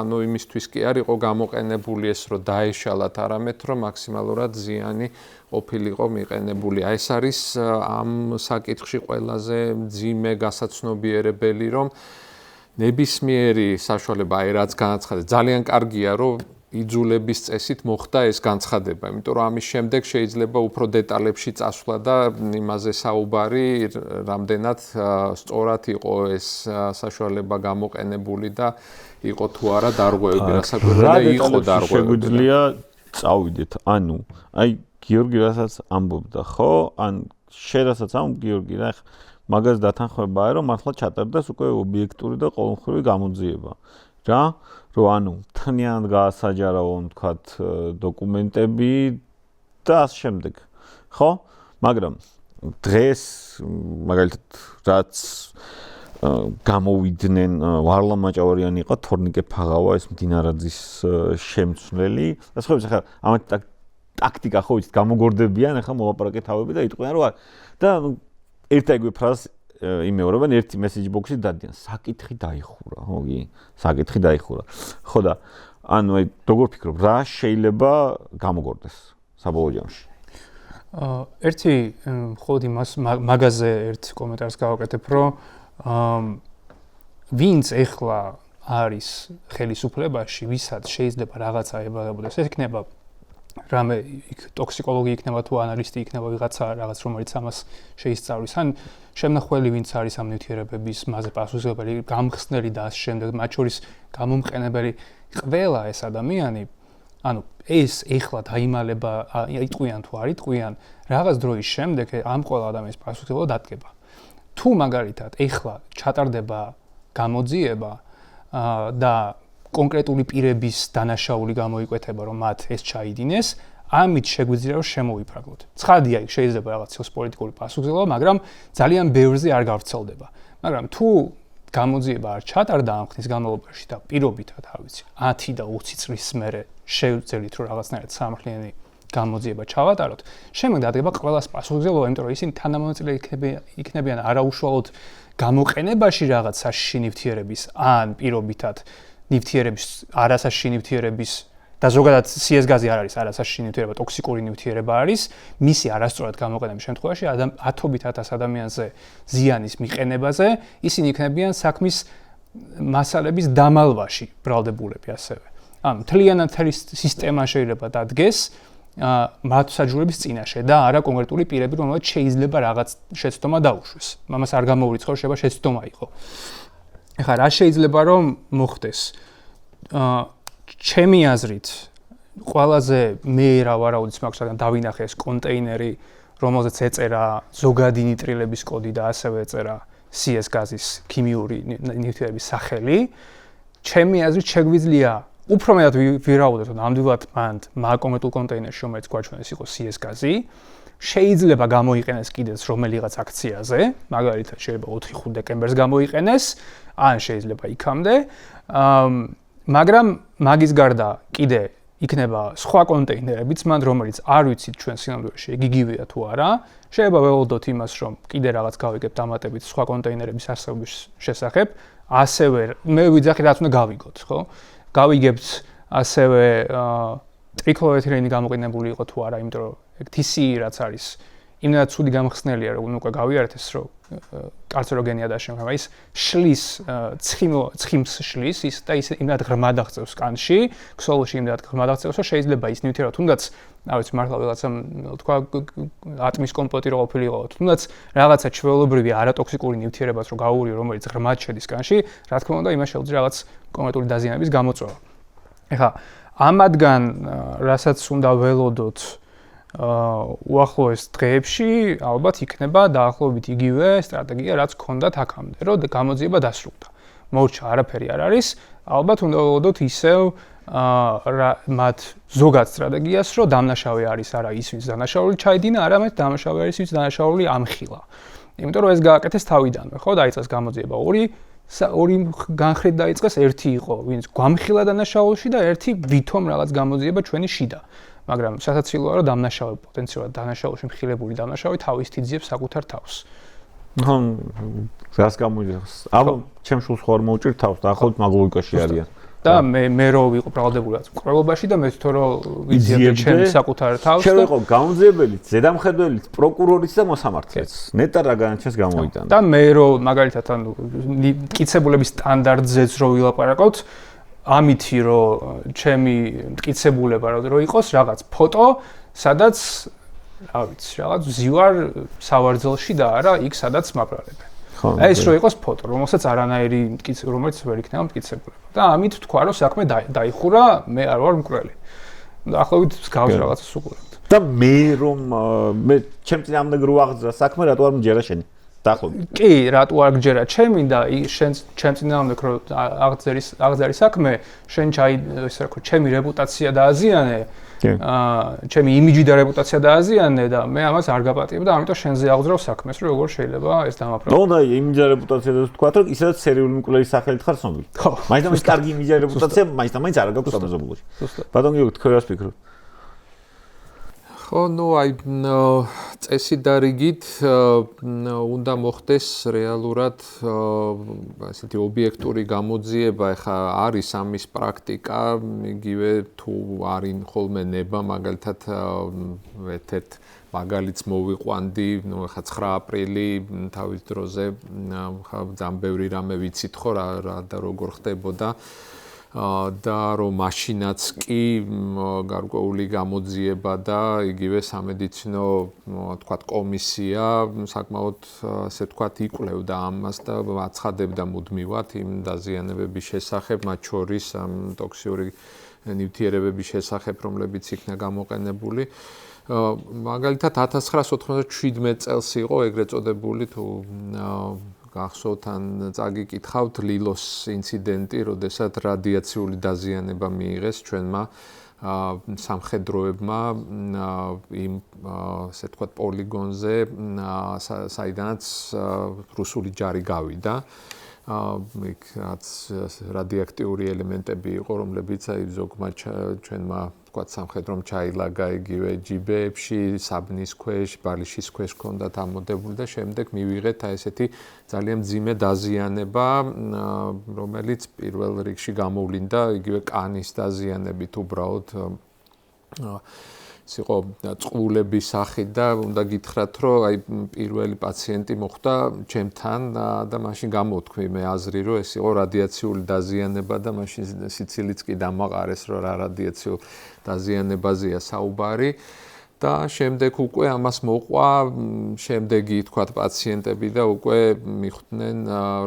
ანუ იმისთვის კი არ იყო გამოყენებული ეს, რომ დაეშალათ, არამედ რომ მაქსიმალურად ზიანი ყოფილიყო მიყენებული. ეს არის ამ საკითხში ყველაზე მძიმე გასაცნობიერებელი, რომ ნებისმიერი საშუალება, რაც განაცხადეს, ძალიან კარგია, რომ იძულების წესით მოხდა ეს განცხადება, იმიტომ რომ ამის შემდეგ შეიძლება უფრო დეტალებში წასვლა და იმაზე საუბარი, რამდენად სწორად იყო ეს საშუალება გამოყენებული და იყო თუ არა დარღვევები, რასაკვირველია იყო დარღვევები. შეგვიძლია წავიდეთ, ანუ აი გიორგი რასაც ამბობდა, ხო? ან შედასაც ამ გიორგი რა მაგას დათანხმებაა, რომ მართლა ჩატარდეს უკვე ობიექტური და ყოველმხრივი გამოძიება. რა? რომ ანუ მთლიანად გაასაჯარავონ, თქვათ, დოკუმენტები და ამ შემდეგ. ხო? მაგრამ დღეს მაგალითად რაც გამოვიდნენ ვარლა მაჭავარიანი იყო, თორნიკე ფაღავა, ეს მდინარაძის შემცვლელი. და სხვა ხა ამათ ტაქტიკა ხო იცით გამოგორდებიან, ახლა მოლაპარაკე თავები და იტყვიან რომ და ერთ აიგივე ფრაზას იმეორებენ, ერთი მესეჯ ბოქსი დადიან, საკითხი დაიხურა, ხოგი? საკითხი დაიხურა. ხო და ანუ აი როგორ ფიქრობ, რა შეიძლება გამოგორდეს საბოლოო ჯამში? ერთი მხოლოდ იმას მაგაზე ერთ კომენტარს გავაკეთებ, რომ ვინც ეხლა არის ხელისუფლებაში, ვისაც შეიძლება რაღაცა ებაღებოდეს, ეს იქნება რამე ტოქსიკოლოგი იქნება თუ ანალისტი იქნება ვიღაცა რაღაც რომელიც ამას შეისწავლის ან შემნახველი ვინც არის ამ ნივთიერებების მასზე პასუხისმგებელი გამხსნელი და ამ შემდეგ მათ შორის გამომყენებელი ყველა ეს ადამიანი ანუ ეს ეხლა დაიმალება იტყვიან თუ არ იტყვიან რაღაც დროის შემდეგ ამ ყველა ადამიანის პასუხისმგებლობა დადგება თუ მაგალითად ეხლა ჩატარდება გამოძიება და კონკრეტული პირების დანაშაული გამოიკვეთება, რომ მათ ეს ჩაიდინეს, ამით შეგვიძლია რომ შემოვიფრაგოთ. ცხადია, იქ შეიძლება რაღაც პოლიტიკური პასუხისმგებლობა, მაგრამ ძალიან ბევრზე არ გავრცელდება. მაგრამ თუ გამოძიება არ ჩატარდა ამ ხნის განმავლობაში და პირობითად, რა ვიცი, 10 და 20 წლის მერე შევძელით რომ რაღაცნაირად სამართლიანი გამოძიება ჩავატაროთ, შემდეგ დადგება ყველას პასუხისმგებლობა, იმიტომ რომ ისინი თანამონაწილე იქნებიან არაუშუალოდ გამოყენებაში რაღაც საშიში ნივთიერების ან პირობითად ნივთიერების არასაშიში ნივთიერების და ზოგადად CS გაზი არ არის არასაშიში ნივთიერება, ტოქსიკური ნივთიერება არის, მისი არასწორად გამოყენების შემთხვევაში ათობით ათას ადამიანზე ზიანის მიყენებაზე ისინი იქნებიან საქმის მასალების დამალვაში ბრალდებულები ასევე. მთლიანად მთელი სისტემა შეიძლება დადგეს მართლმსაჯულების წინაშე და არა კონკრეტული პირები, რომელსაც შეიძლება რაღაც შეცდომა დაუშვეს. ამას არ გამოურიცხავ, შეიძლება შეცდომა იყო. ეხლა რა შეიძლება რომ მოხდეს? ჩემი აზრით, ყველაზე მე რა ვარაუდიც მაქვს, რადგან დავინახე ეს კონტეინერი, რომელზეც ეწერა ზოგადი ნიტრილების კოდი და ასევე ეწერა CS გაზის ქიმიური ნივთიერების სახელი, ჩემი აზრით შეგვიძლია უფრო მეტად ვირაუდოთ, რომ ნამდვილად მან კონკრეტულ კონტეინერში, რომელიც გვაჩვენეს იყო CS გაზი, შეიძლება გამოიყენეს კიდეც რომელიღაც აქციაზე, მაგალითად შეიძლება 4-5 დეკემბერს გამოიყენეს, ან შეიძლება იქამდე, მაგრამ მაგის გარდა კიდე იქნება სხვა კონტეინერებიც, რომელიც არ ვიცით ჩვენ სინამდვილეში იგივეა თუ არა, შეიძლება ველოდოთ იმას, რომ კიდე რაღაც გავიგებთ დამატებით სხვა კონტეინერების არსებობის შესახებ, ასევე მე ვიძახი რაც უნდა გავიგოთ, ხო? გავიგებთ ასევე ტრიქლორეთილენი გამოყენებული იყო თუ არა, იმიტომ რომ TCE რაც არის, იმდენად ცუდი გამხსნელია, რომ უკვე გავიარეთ ეს, რომ კანცეროგენია და შემდგომ ის შლის ცხიმს შლის ის და ის იმდენად ღრმად აღწევს კანში, ქსოვილში იმდენად ღრმად აღწევს, რომ შეიძლება ის ნივთიერება თუნდაც, რა ვიცი, მართლა რაღაცა თქვა ატმის კომპოტი რო ყოფილიყო, თუნდაც რაღაცა ჩვეულებრივი არატოქსიკური ნივთიერებას რო გაუვლიო, რომელიც ღრმად შედის კანში, რა თქმა უნდა, იმას შეუძლია რაღაც კონკრეტული დაზიანების გამოწვევა. ეხლა ამადგან რასაც უნდა ველოდოთ უახლოეს დღეებში ალბათ იქნება დაახლოებით იგივე სტრატეგია, რაც ჰქონდათ აქამდე, რომ გამოძიება დასრულდა. მორჩა არაფერი არ არის, ალბათ უნდა ველოდოთ ისევ მათ ზოგად სტრატეგიას, რომ დამნაშავე არის არა ის, ვინც დანაშაული ჩაიდინა, არამედ დამნაშავე არის, ვინც დანაშაული ამხილა. იმიტომ რომ ეს გააკეთეს თავიდანვე, ხო, დაიწყეს გამოძიება ორი განხრით დაიწყეს, ერთი იყო, ვინც გვამხილა დანაშაულში და ერთი ვითომ რაღაც გამოძიება ჩვენი შიდა. მაგრამ სასაცილოა, რომ დამნაშავე პოტენციალურად დანაშაულში მხილებული დამნაშავე თავის თიძიებს საკუთარ თავს. ხო, რას გამოიძახს? აბა, ჩემ შულს ხო არ მოუჭირ თავს, დაახლოებით მაგ ლოგიკაში არიან. და მე რო ვიყო ბრალდებულად მკვლელობაში და მე თვითონ რო ვიძიებდი ჩემს საკუთარ თავს. შენ ვიყო გამომძიებელიც, ზედამხედველიც, პროკურორიც და მოსამართლეც. ნეტა რა განაჩენს გამოიტანა. და მე რო მაგალითად ანუ მტკიცებულების სტანდარტზეც რო ვილაპარაკოთ, ამითი რომ ჩემი მტკიცებულება რო იყოს რაღაც ფოტო, სადაც რა ვიცი, რაღაც ზივარ სავარძელში და არა იქ სადაც მაბრალებენ. ეს რო იყოს ფოტო, რომელსაც არანაირი რომელიც ვერ იქნება მტკიცებულება. და ამით თქვა რომ საქმე დაიხურა, მე არ ვარ მკვლელი. დაახლოებით გავს რაღაცას უყურებთ. და მე რომ მე ჩემ წინააღმდეგ რო აღძრა საქმე, რატო არ მჯერა შენი? დაახლოებით. კი, რატო არ გჯერა ჩემი და შენ ჩემ წინააღმდეგ რო აღძერის საქმე, შენ ესე რა, ჩემი რეპუტაცია დააზიანე. ჩემი იმიჯი და რეპუტაცია დააზიანე და მე ამას არ გაპატიებ და ამიტომ შენზე აღძრავ საქმეს, რომ როგორ შეიძლება ეს დამაპყრო. ნუ და იმიჯი და რეპუტაცია და თქვა, რომ ისაც სერიული მკვლელის სახელით ხარ ცნობილი. ხო. მაინც კარგი იმიჯი და რეპუტაცია მაინც არ გაქვს სამეზობლოში. ბატონ გიორგი, თქვენ რას ფიქრობთ? ხო, ნუ აი წესი და რიგით უნდა მოხდეს რეალურად ასეთი ობიექტური გამოძიება, ეხა არის ამის პრაქტიკა, იგივე თუ არინ ხოლმე ნება, მაგალითად ერთ-ერთ მაგალითს მოვიყვანდი, ნუ ეხა 9 აპრილი თავის დროზე ხა ძალიან ბევრი რამე ვიცით ხო რა და როგორ ხდებოდა. და რომ მაშინაც კი გარკვეული გამოძიება და იგივე სამედიცინო თქვათ კომისია საკმაოდ ასე თქვათ იკვლევდა ამას და აცხადებდა მუდმივად იმ დაზიანებების შესახებ, მათ შორის ამ ტოქსიური ნივთიერებების შესახებ, რომლებიც იქნა გამოყენებული. მაგალითად 1997 წელს იყო ეგრეთ წოდებული თუ გახსოვთ ან წაგიკითხავთ ლილოს ინციდენტი, როდესაც რადიაციული დაზიანება მიიღეს ჩვენმა სამხედროებმა იმ ასე თქვათ პოლიგონზე, საიდანაც რუსული ჯარი გავიდა. იქ რაც რადიოაქტიური ელემენტები იყო, რომლებიც აი ზოგმა ჩვენმა თქვა სამხედრომ ჩაილაგა იგივე ჯიბეებში, საბნის ქვეშ, ბალიშის ქვეშ ჰქონდათ ამოდებული და შემდეგ მივიღეთ აი ესეთი ძალიან მძიმე დაზიანება, რომელიც პირველ რიგში გამოვლინდა იგივე კანის დაზიანებით უბრალოდ იყო წყულების სახით და უნდა გითხრათ, რომ აი პირველი პაციენტი მოხვდა ჩემთან და მაშინ გამოვთქვი მე აზრი, რომ ეს იყო რადიაციული დაზიანება და მაშინ სიცილიც კი დამაყარეს, რომ რა რადიაციულ დაზიანებაზეა საუბარი. და შემდეგ უკვე ამას მოყვა შემდეგი თქვათ პაციენტები და უკვე მიხვდნენ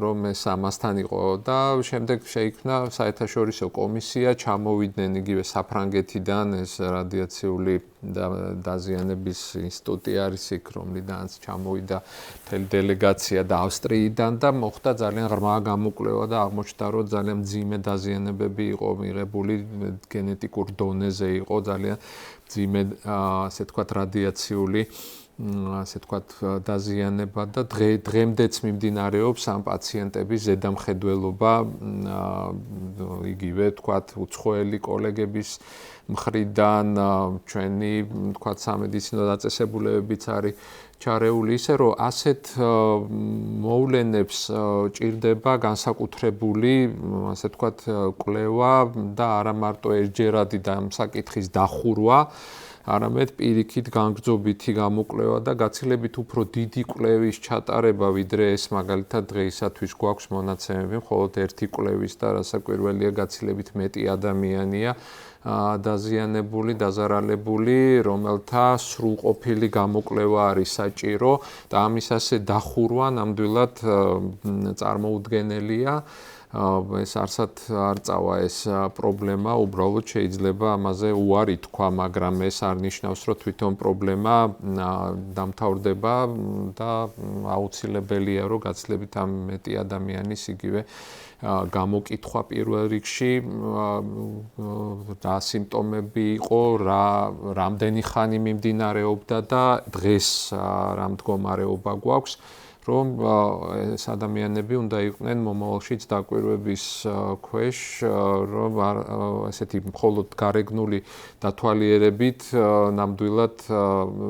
რომ ეს ამასთან იყო და შემდეგ შეიქმნა საერთაშორისო კომისია, ჩამოვიდნენ იგივე საფრანგეთიდან ეს რადიაციული დაზიანების ინსტიტუტი არის იქ, რომლიდანაც ჩამოვიდა მთელი დელეგაცია და ავსტრიიდან და მოხდა ძალიან ღრმა გამოკვლევა და აღმოჩნდა რომ ძალიან მძიმე დაზიანებები იყო მიღებული გენეტიკურ დონეზე იყო ძალიან ძიმე ასე თქვათ რადიაციული ასე თქვათ დაზიანება და დღემდეც მიმდინარეობს ამ პაციენტების ზედამხედველობა იგივე თქვათ უცხოელი კოლეგების მხრიდან ჩვენი თქვათ სამედიცინო დაწესებულებებიც არის ჩარეული ისე რომ ასეთ მოვლენებს ჭირდება განსაკუთრებული ასე თქვათ კვლევა და არა მარტო ერთჯერადი და ამ საკითხის დახურვა არამედ პირიქით განგრძობითი გამოკვლევა და გაცილებით უფრო დიდი კვლევის ჩატარება ვიდრე ეს მაგალითად დღეისათვის გვაქვს მონაცემები მხოლოდ ერთი კვლევის და რასაკვირველია გაცილებით მეტი ადამიანია დაზიანებული, დაზარალებული, რომელთა სრულყოფილი გამოკვლევა არის საჭირო და ამის ასე დახურვა ნამდვილად წარმოუდგენელია. ეს არსად არ წავა ეს პრობლემა, უბრალოდ შეიძლება ამაზე უარი თქვა, მაგრამ ეს არ ნიშნავს, რომ თვითონ პრობლემა დამთავრდება და აუცილებელია, რომ გაცილებით ამ მეტი ადამიანის იგივე გამოკითხვა პირველ რიგში რა სიმპტომები იყო, რამდენი ხანი მიმდინარეობდა და დღეს რა მდგომარეობა გვაქვს, რომ ეს ადამიანები უნდა იყვნენ მომავალშიც დაკვირვების ქვეშ, რომ ესეთი მხოლოდ გარეგნული დათვალიერებით ნამდვილად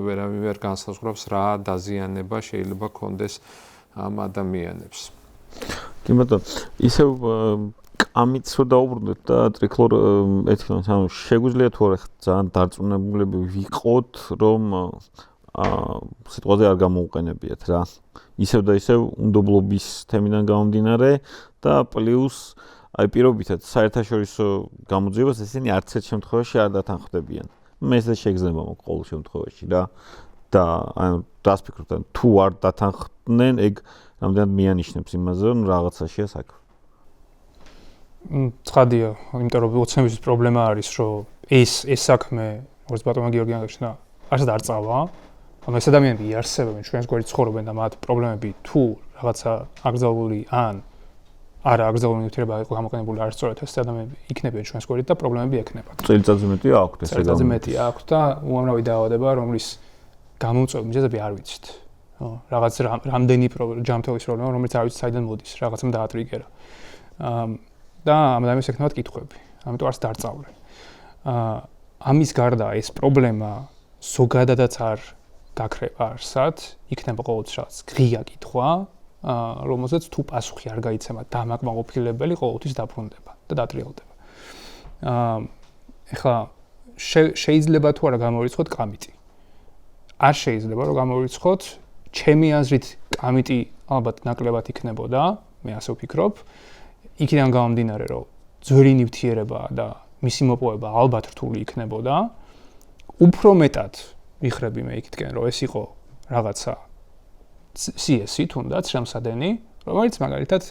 ვერავინ ვერ განსაზღვრავს რა დაზიანება შეიძლება ჰქონდეს ამ ადამიანებს. კი ბატონო, ისევ კამით რო დაუბრუნდეთ და ტრიკლორ ეთქნოთ, ანუ შეგვიძლია თუ არა ძალიან დარწმუნებულები ვიყოთ, რომ სიტყვაზე არ გამოუყენებიათ რა. ისევ და ისევ უნდობლობის თემიდან გამომდინარე და პლუს აი პირობითად საერთაშორისო გამოძიებას ესენი არც ერთ შემთხვევაში არ დათანხმდებიან. მე ეს შეგრძნება მაქვს ყოველ შემთხვევაში რა. და ანუ რას ფიქრობთ, თუ არ დათანხმდნენ, ეგ რამდენად მიანიშნებს იმაზე, რომ რაღაცაშია საქმე. ცხადია, იმიტომ რომ ოცნების პრობლემა არის, რომ ეს საქმე, როგორც ბატონმა გიორგიამ აღნიშნა, არც არ წავა. ანუ ეს ადამიანები იარსებენ, ჩვენს გვერდით ცხოვრობენ და მათ პრობლემები თუ რაღაცა აკრძალული ან არა აკრძალული ნივთიერება იყო გამოყენებული არ სწორად ეს ადამიანები იქნებიან ჩვენს გვერდით და პრობლემები ექნებათ. წელიწადზე მეტია აქვთ ესე გამო. წელიწადზე მეტია აქვთ და უამრავი დაავადება, რომლის გამომწვევი მიზეზები არ ვიცით. რაღაც რამდენი ჯანმრთელობის პრობლემა, რომელიც არ ვიცით საიდან მოდის, რაღაცამ დაატრიგერა. და ამ ადამიანებს ექნებათ კითხვები. ამიტომ არც დარწავლენ. ამის გარდა ეს პრობლემა ზოგადადაც არ გაქრება არსად, იქნება ყოველთვის რაღაც ღია კითხვა, რომელსაც თუ პასუხი არ გაიცემა დამაკმაყოფილებელი, ყოველთვის დაბრუნდება და დატრიალდება. ეხლა შეიძლება თუ არა გამოვირიცხოთ კამიტი. არ შეიძლება რომ გამოვირიცხოთ, ჩემი აზრით კამიტი ალბათ ნაკლებად იქნებოდა, მე ასე ვფიქრობ. იქიდან გამომდინარე, რომ ძველი ნივთიერება და მისი მოპოვება ალბათ რთული იქნებოდა. უფრო მეტად ვიხრები მე იქითკენ, რომ ეს იყო რაღაცა CS-ი თუნდაც შემსადენი, რომელიც მაგალითად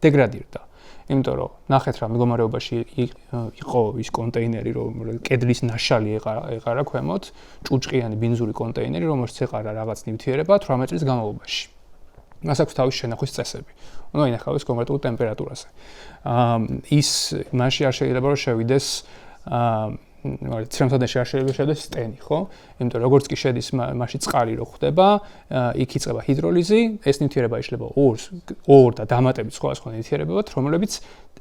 დეგრადირდა. იმიტომ რომ ნახეთ რა მდგომარეობაში იყო ის კონტეინერი, რომ კედლის ნაშალი ეყარა ქვემოთ, ჭუჭყიანი ბინზური კონტეინერი, რომელშიც ეყარა რაღაც ნივთიერება 18 წლის განმავლობაში. მას აქვს თავის შენახვის წესები. უნდა ინახავდეს კონკრეტულ ტემპერატურაზე. ის მასში არ შეიძლება რომ შევიდეს ცრემსადენში არ შეიძლება შევდეს სტენი, ხო? იმიტომ რომ როგორც კი შედის მასში წყალი რო ხდება, იქ იწყება ჰიდროლიზი, ეს ნივთიერება იშლება ორ და დამატებით სხვადასხვა ნივთიერებებად, რომლებიც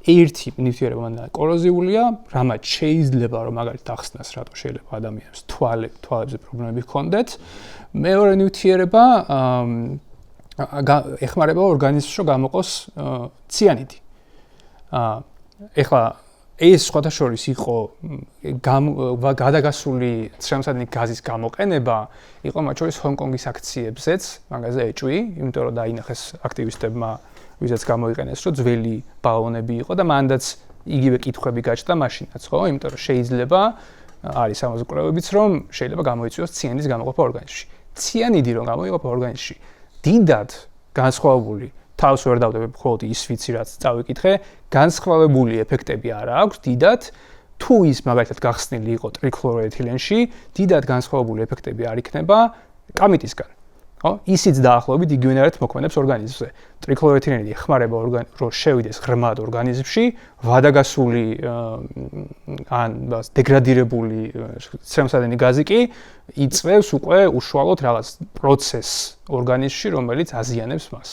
ერთი ნივთიერება კოროზიულია, რამაც შეიძლება რომ მაგალითად ახსნას, რატო შეიძლება ადამიანებს თვალებზე პრობლემები ჰქონდეთ. მეორე ნივთიერება ეხმარება ორგანიზმს რომ გამოყოს ციანიდი. ეხლა ეს სხვათა შორის იყო გადაგასული ცრემსადენი გაზის გამოყენება იყო მათ შორის ჰონკონგის აქციებზეც მაგაზე ეჭვი, იმიტომ რომ დაინახეს აქტივისტებმა, ვისაც გამოიყენეს, რომ ძველი ბალონები იყო და მანდაც იგივე კითხვები გაჩნდა მაშინაც, ხო? იმიტომ რომ შეიძლება არის ამაზე კვლევებიც, რომ შეიძლება გამოიწვიოს ციანიდის გამოყოფა ორგანიზმში. ციანიდი რომ გამოიყოფა ორგანიზმში, დიდად განსხვავებული თავს ვერ დავდებ მხოლოდ ის ვიცი რაც წავიკითხე, განსხვავებული ეფექტები არ აქვს დიდად, თუ ის მაგალითად გახსნილი იყო ტრიქლოროეთილენში, დიდად განსხვავებული ეფექტები არ იქნება კამიტისგან. ხო? ისიც დაახლოებით იგივენაირად მოქმედებს ორგანიზმზე. ტრიქლოროეთილენი ეხმარება რომ შევიდეს ღრმად ორგანიზმში, ვადაგასული ან დეგრადირებული ცრემსადენი გაზი კი იწვევს უკვე უშუალოდ რაღაც პროცესს ორგანიზმში, რომელიც აზიანებს მას.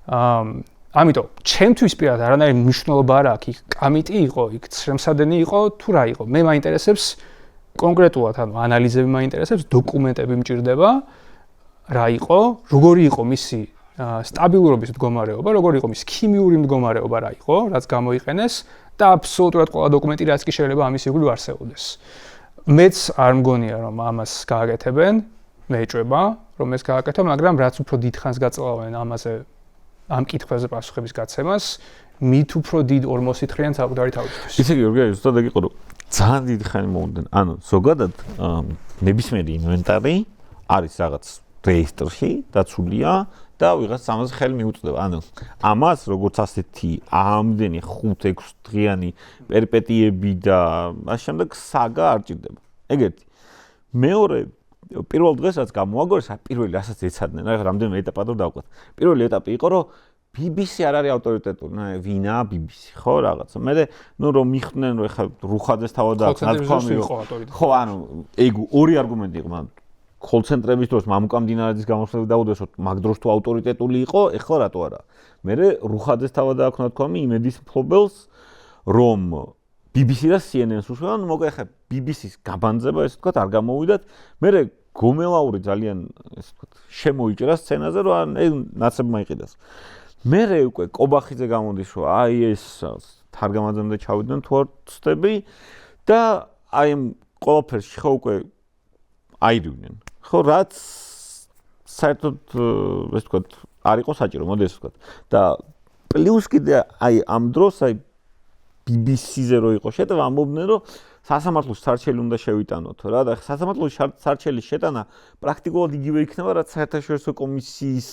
ამიტომ ჩემთვის პირად არანაირი მნიშვნელობა არ აქვს იქ კამიტი იყო, იქ ცრემსადენი იყო, თუ რა იყო. მე მაინტერესებს კონკრეტულად, ანუ ანალიზები მაინტერესებს, დოკუმენტები მჭირდება, რა იყო, როგორი იყო მისი სტაბილურობის მდგომარეობა, როგორი იყო მისი ქიმიური მდგომარეობა რა იყო, რაც გამოიყენეს და აბსოლუტურად ყველა დოკუმენტი რაც კი შეიძლება ამის იგივე არსებობდეს. მეც არ მგონია რომ ამას გააკეთებენ, მე ეჭვება რომ ეს გააკეთო, მაგრამ რაც უფრო დიდხანს გაწევენ ამაზე ამ კითხვებზე პასუხების გაცემას, მით უფრო დიდ ორმოსითხრიან საკუთარი თავისთვის. ისე გიორგი, ზუსტად ეგ იყო, რომ ძალიან დიდი ხანი მომდენ. ანუ ზოგადად ნებისმიერი ინვენტარი არის რაღაც რეესტრში დაცულია და ვიღაც ამაზე ხელი მიუწვდება. ანუ ამას როგორც ასეთი ამდენი 5-6 დღიანი პერიპეტიები და ამ შემდეგ საგა არ ჭირდება. ეგ ერთი. მეორე პირველ დღეს რაც გამოაგორეს, პირველი რასაც ეცადნენ, რა რამდენიმე ეტაპად რომ დავყვეთ. პირველი ეტაპი იყო, რომ BBC არ არის ავტორიტეტული, ვინა BBC, ხო, რაღაცა. მე რომ მიხვდნენ, რომ ეხლა რუხაძეს თავად აქვს, ნაცვლად ხო, ანუ ეგ ორი არგუმენტი იყო, მაგრამ კოლცენტრების დროს მამუკამდინარაძის გამოსვლები დაუდესოთ, მაგ დროს თუ ავტორიტეტული იყო, ეხლა რატო არა? მე რუხაძეს თავად აქვს ნათქვამი იმედის მფლობელს, რომ BBC და CNN-ს უშუალოდ, მოკლედ ხა BBC-ს გაბანძება, ესე ვთქვათ, არ გამოვიდათ. მე გომელაური ძალიან, ესე ვთქვათ, შემოიჭრა სცენაზე, რომ ეგ ნაცებმა იყიდას. მე უკვე კობახიძე გამოდის, რომ აი ეს თარგამაძემდე ჩავიდნენ თუ არ ვწდები და აი ყველაფერში ხო უკვე აირივნენ. ხო, რაც საერთოდ, ესე ვთქვათ, არ იყო საჭირო, მოდი ესე ვთქვათ. და პლუს კიდე აი ამ დროს აი BBC-ზე რო იყო შეტევა, ამბობდნენ, რომ სასამართლოს სარჩელი უნდა შევიტანოთ რა და სასამართლოს სარჩელის შეტანა პრაქტიკულად იგივე იქნება, რაც საერთაშორისო კომისიის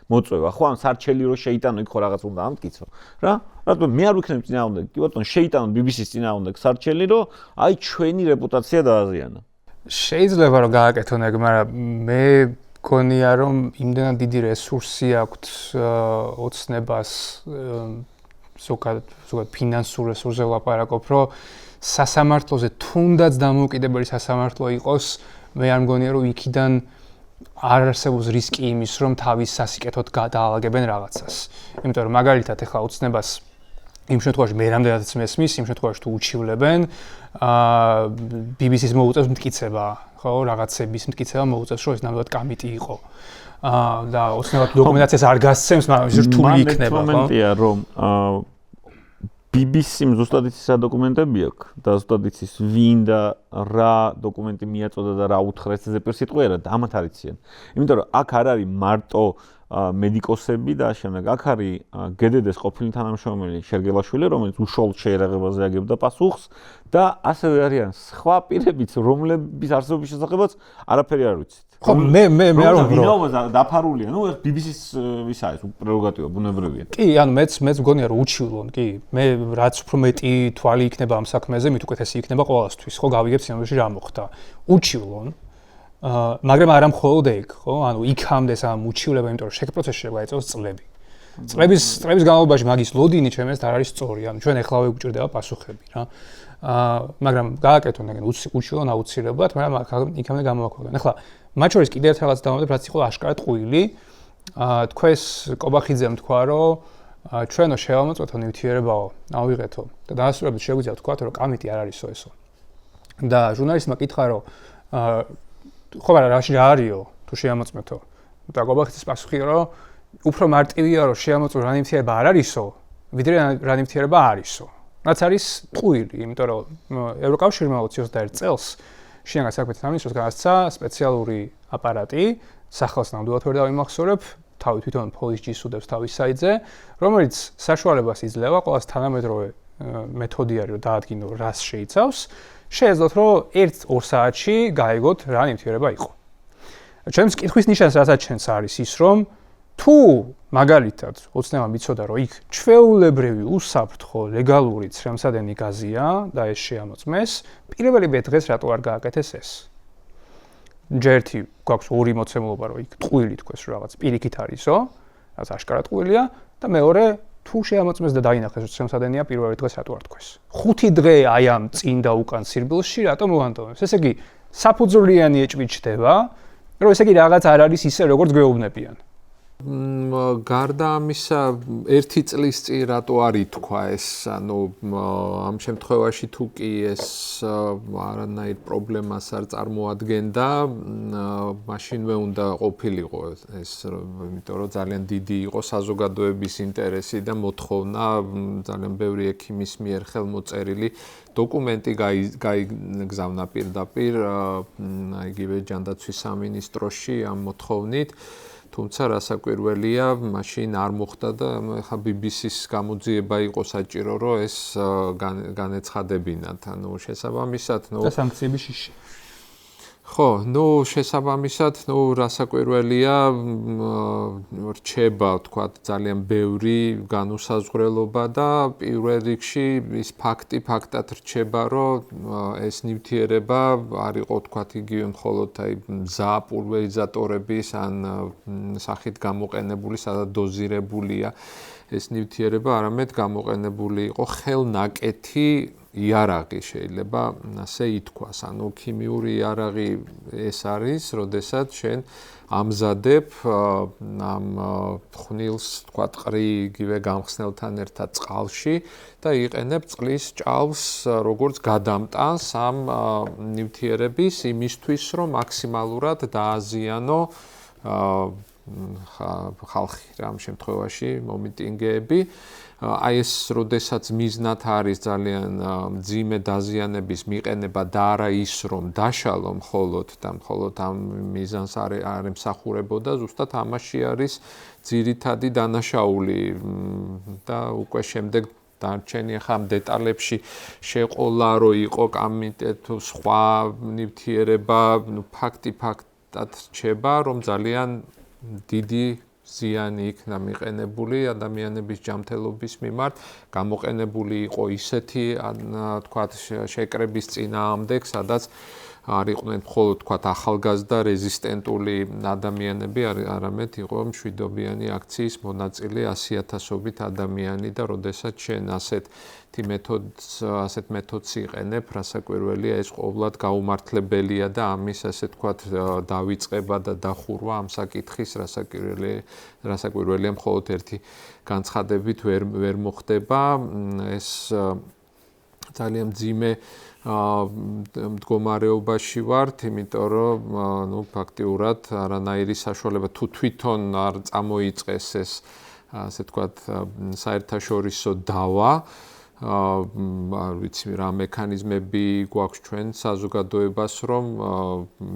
მოწვევა. ხო, ან სარჩელი რო შეიტანო, იქ ხო რაღაც უნდა ამტკიცო. რა? რატომ მე არ ვიქნები წინააღმდეგ? კი ბატონო, შეიტანოთ BBC-ს წინააღმდეგ სარჩელი, რომ აი ჩვენი რეპუტაცია დააზიანა. შეიძლება რომ გააკეთონ ეგ, მაგრამ მე მგონია რომ იმდენად დიდი რესურსი აქვთ ოცნებას ზოგადად ფინანსურ რესურსზე ვლაპარაკობ, რომ სასამართლოზე თუნდაც დამოუკიდებელი სასამართლო იყოს, მე არ მგონია რომ იქიდან არ არსებობს რისკი იმის, რომ თავის სასიკეთოდ გადაალაგებენ რაღაცას. იმიტომ რომ მაგალითად ეხლა ოცნებას იმ შემთხვევაში მე რამდენადაც მესმის, იმ შემთხვევაში თუ უჩივლებენ, BBC-ს მოუწევს მტკიცება, ხო, რაღაცების მტკიცება მოუწევს, რომ ეს ნამდვილად კამიტი იყო. და ოცნებად დოკუმენტაციას არ გასცემს, მაგრამ ის რთული იქნება, ხო? მომენტია, რომ BBC-მ ზუსტად იცის რა დოკუმენტები აქვს და ზუსტად იცის ვინ და რა დოკუმენტი მიაწოდა და რა უთხრა ეს ზეპირსიტყვიერად, ამათ არ იციან. იმიტომ რომ აქ არ არის მარტო მედიკოსები და შემდეგ აქ არის GDD-ს ყოფილი თანამშრომელი შერგელაშვილი, რომელიც უშუალოდ შეერაღებაზე აგებდა პასუხს და ასევე არიან სხვა პირებიც, რომლების არსებობის შესახებაც არაფერი არ ვიცით. ხო, მე არ ვუბრალოდ ვინაობა დაფარულია, ნუ ეს BBC-ს ვისა ეს პრეროგატივა ბუნებრივია. კი, ანუ მეც მგონია რომ უჩივლონ, კი. მე რაც უფრო მეტი თვალი იქნება ამ საქმეზე, მით უკეთესი იქნება ყველასთვის, ხო, გავიგებთ სინამდვილეში რა მოხდა. უჩივლონ. მაგრამ არა მხოლოდ ეგ, ხო? ანუ იქამდე სამ უჩივლება, იმიტომ რომ შეკ პროცესში შეგვაეწევს წლები. წლების განმავლობაში მაგის ლოდინი ჩემს არ არის სწორი. ანუ ჩვენ ეხლავე გვჭირდება პასუხები რა. მაგრამ გააკეთონ ეგენ უშუალოდ აუცილებლად, მაგრამ იქამდე გამოვაქვეყნოთ. ახლა მათ შორის კიდევ ერთ რაღაც დავამატებ, რაც იყო აშკარად ტყუილი. თქვენს კობახიძემ თქვა, რომ ჩვენო შევამოწმეთო ნივთიერებაო, ავიღეთო და დაასრულებით შეგვიძლია თქვა, რომ კამიტი არ არისო ესო. და ჟურნალისტმა კითხა, რომ ხო არა რა არისო თუ შევამოწმეთო. და კობახიძის პასუხი რომ უფრო მარტივია რომ შევამოწმო რა ნივთიერება არ არისო, ვიდრე რა ნივთიერება არისო. რაც არის ტყუილი, იმიტომ რომ ევროკავშირმა 21 წელს შინაგან საქმეთა სამინისტროს გააცდა სპეციალური აპარატი, სახელს ნამდვილად ვერ დავიმახსოვრებ, თავი თვითონ პოლიციის უდევს თავის საიტზე, რომელიც საშუალებას იძლევა ყოველს თანამედროვე მეთოდი არის, რომ დაადგინო რას შეიცავს, შეეძლოთ რომ 1-2 საათში გაიგოთ რა ნივთიერება იყო. ჩემს კითხვის ნიშანს რასაც ჩვენს არის ის, რომ თუ მაგალითად ოცნება მიცოდა რომ იქ ჩვეულებრივი უსაფრთხო ლეგალური ცრემსადენი გაზია და ეს შეამოწმეს, პირველი დღეს რატო არ გააკეთეს ეს? ჯერთი გვაქვს ორი მოცემულობა რომ იქ ტყუილი თქვეს რომ რაღაც პირიქით არისო, რაც აშკარად ტყუილია და მეორე თუ შეამოწმეს და დაინახეს რომ ცრემსადენია პირველი დღეს რატო არ თქვეს? 5 დღე აი ამ წინ და უკან სირბილში რატო მოვანტოვებს? ესე იგი საფუძვლიანი ეჭვი ჩდება, რომ ესე იგი რაღაც არ არის ისე როგორც გვეუბნებიან. გარდა ამისა, 1 წლის წინ რატო არ ითქვა ეს, ანუ ამ შემთხვევაში თუ კი ეს არანაირ პრობლემას არ წარმოადგენდა, მაშინვე უნდა ყოფილიყო ეს, იმიტომ რომ ძალიან დიდი იყო საზოგადოების ინტერესი და მოთხოვნა ძალიან ბევრი ექიმის მიერ ხელმოწერილი დოკუმენტი გაიგზავნა პირდაპირ იგივე ჯანდაცვის სამინისტროში ამ მოთხოვნით. თუმცა რასაკვირველია, მაშინ არ მოხდა და ხა BBC-ს გამოძიება იყო საჭირო, რომ ეს განეცხადებინათ. ანუ შესაბამისად, და სანქციები შიში. ხო, შესაბამისად, რასაკვირველია, რჩება, თქვათ, ძალიან ბევრი განუსაზღვრელობა და პირველ რიგში ის ფაქტად რჩება, რომ ეს ნივთიერება არ იყო, თქვათ, იგივე მხოლოდ აი მზა პულვერიზატორების ან სახით გამოყენებული, სადაც დოზირებულია ეს ნივთიერება, არამედ გამოყენებული იყო ხელნაკეთი იარაღი, შეიძლება ასე ითქვას. ანუ ქიმიური იარაღი ეს არის, როდესაც შენ ამზადებ ამ ხვნილს, თქვა ყრი იგივე გამხსნელთან ერთად წყალში და იყენებ წყლის ჭალს როგორც გადამტანს ამ ნივთიერების იმისთვის, რომ მაქსიმალურად დააზიანო ხალხი რა ამ შემთხვევაში მომიტინგეები. აი ეს როდესაც მიზნად არის ძალიან მძიმე დაზიანების მიყენება და არა ის რომ დაშალო მხოლოდ ამ მიზანს არ ემსახურებოდა, ზუსტად ამაში არის ძირითადი დანაშაული და უკვე შემდეგ დარჩენი ახლა ამ დეტალებში შეყოლა რომ იყო კამიტეტო სხვა ნივთიერება, ფაქტად რჩება რომ ძალიან დიდი ზიანი იქნა მიყენებული ადამიანების ჯანმრთელობის მიმართ, გამოყენებული იყო ისეთი, თქვათ, შეკრების წინააღმდეგ, სადაც არ იყვნენ მხოლოდ, თქვათ, ახალგაზრდა რეზისტენტული ადამიანები, არამედ იყო მშვიდობიანი აქციის მონაწილე 100,000-ობით ადამიანი და როდესაც შენ ასეთ მეთოდს იყენებ, რასაკვირველია ეს ყოვლად გაუმართლებელია და ამის ასე თქვათ დავიწყება და დახურვა ამ საკითხის რასაკვირველია მხოლოდ ერთი განცხადებით ვერ მოხდება. ეს ძალიან მძიმე მდგომარეობაში ვართ, იმიტომ რომ ფაქტიურად არანაირი საშუალება თუ თვითონ არ წამოიწყეს ეს ასე თქვათ საერთაშორისო დავა, არ ვიცი რა მექანიზმები გვაქვს ჩვენ საზოგადოებას რომ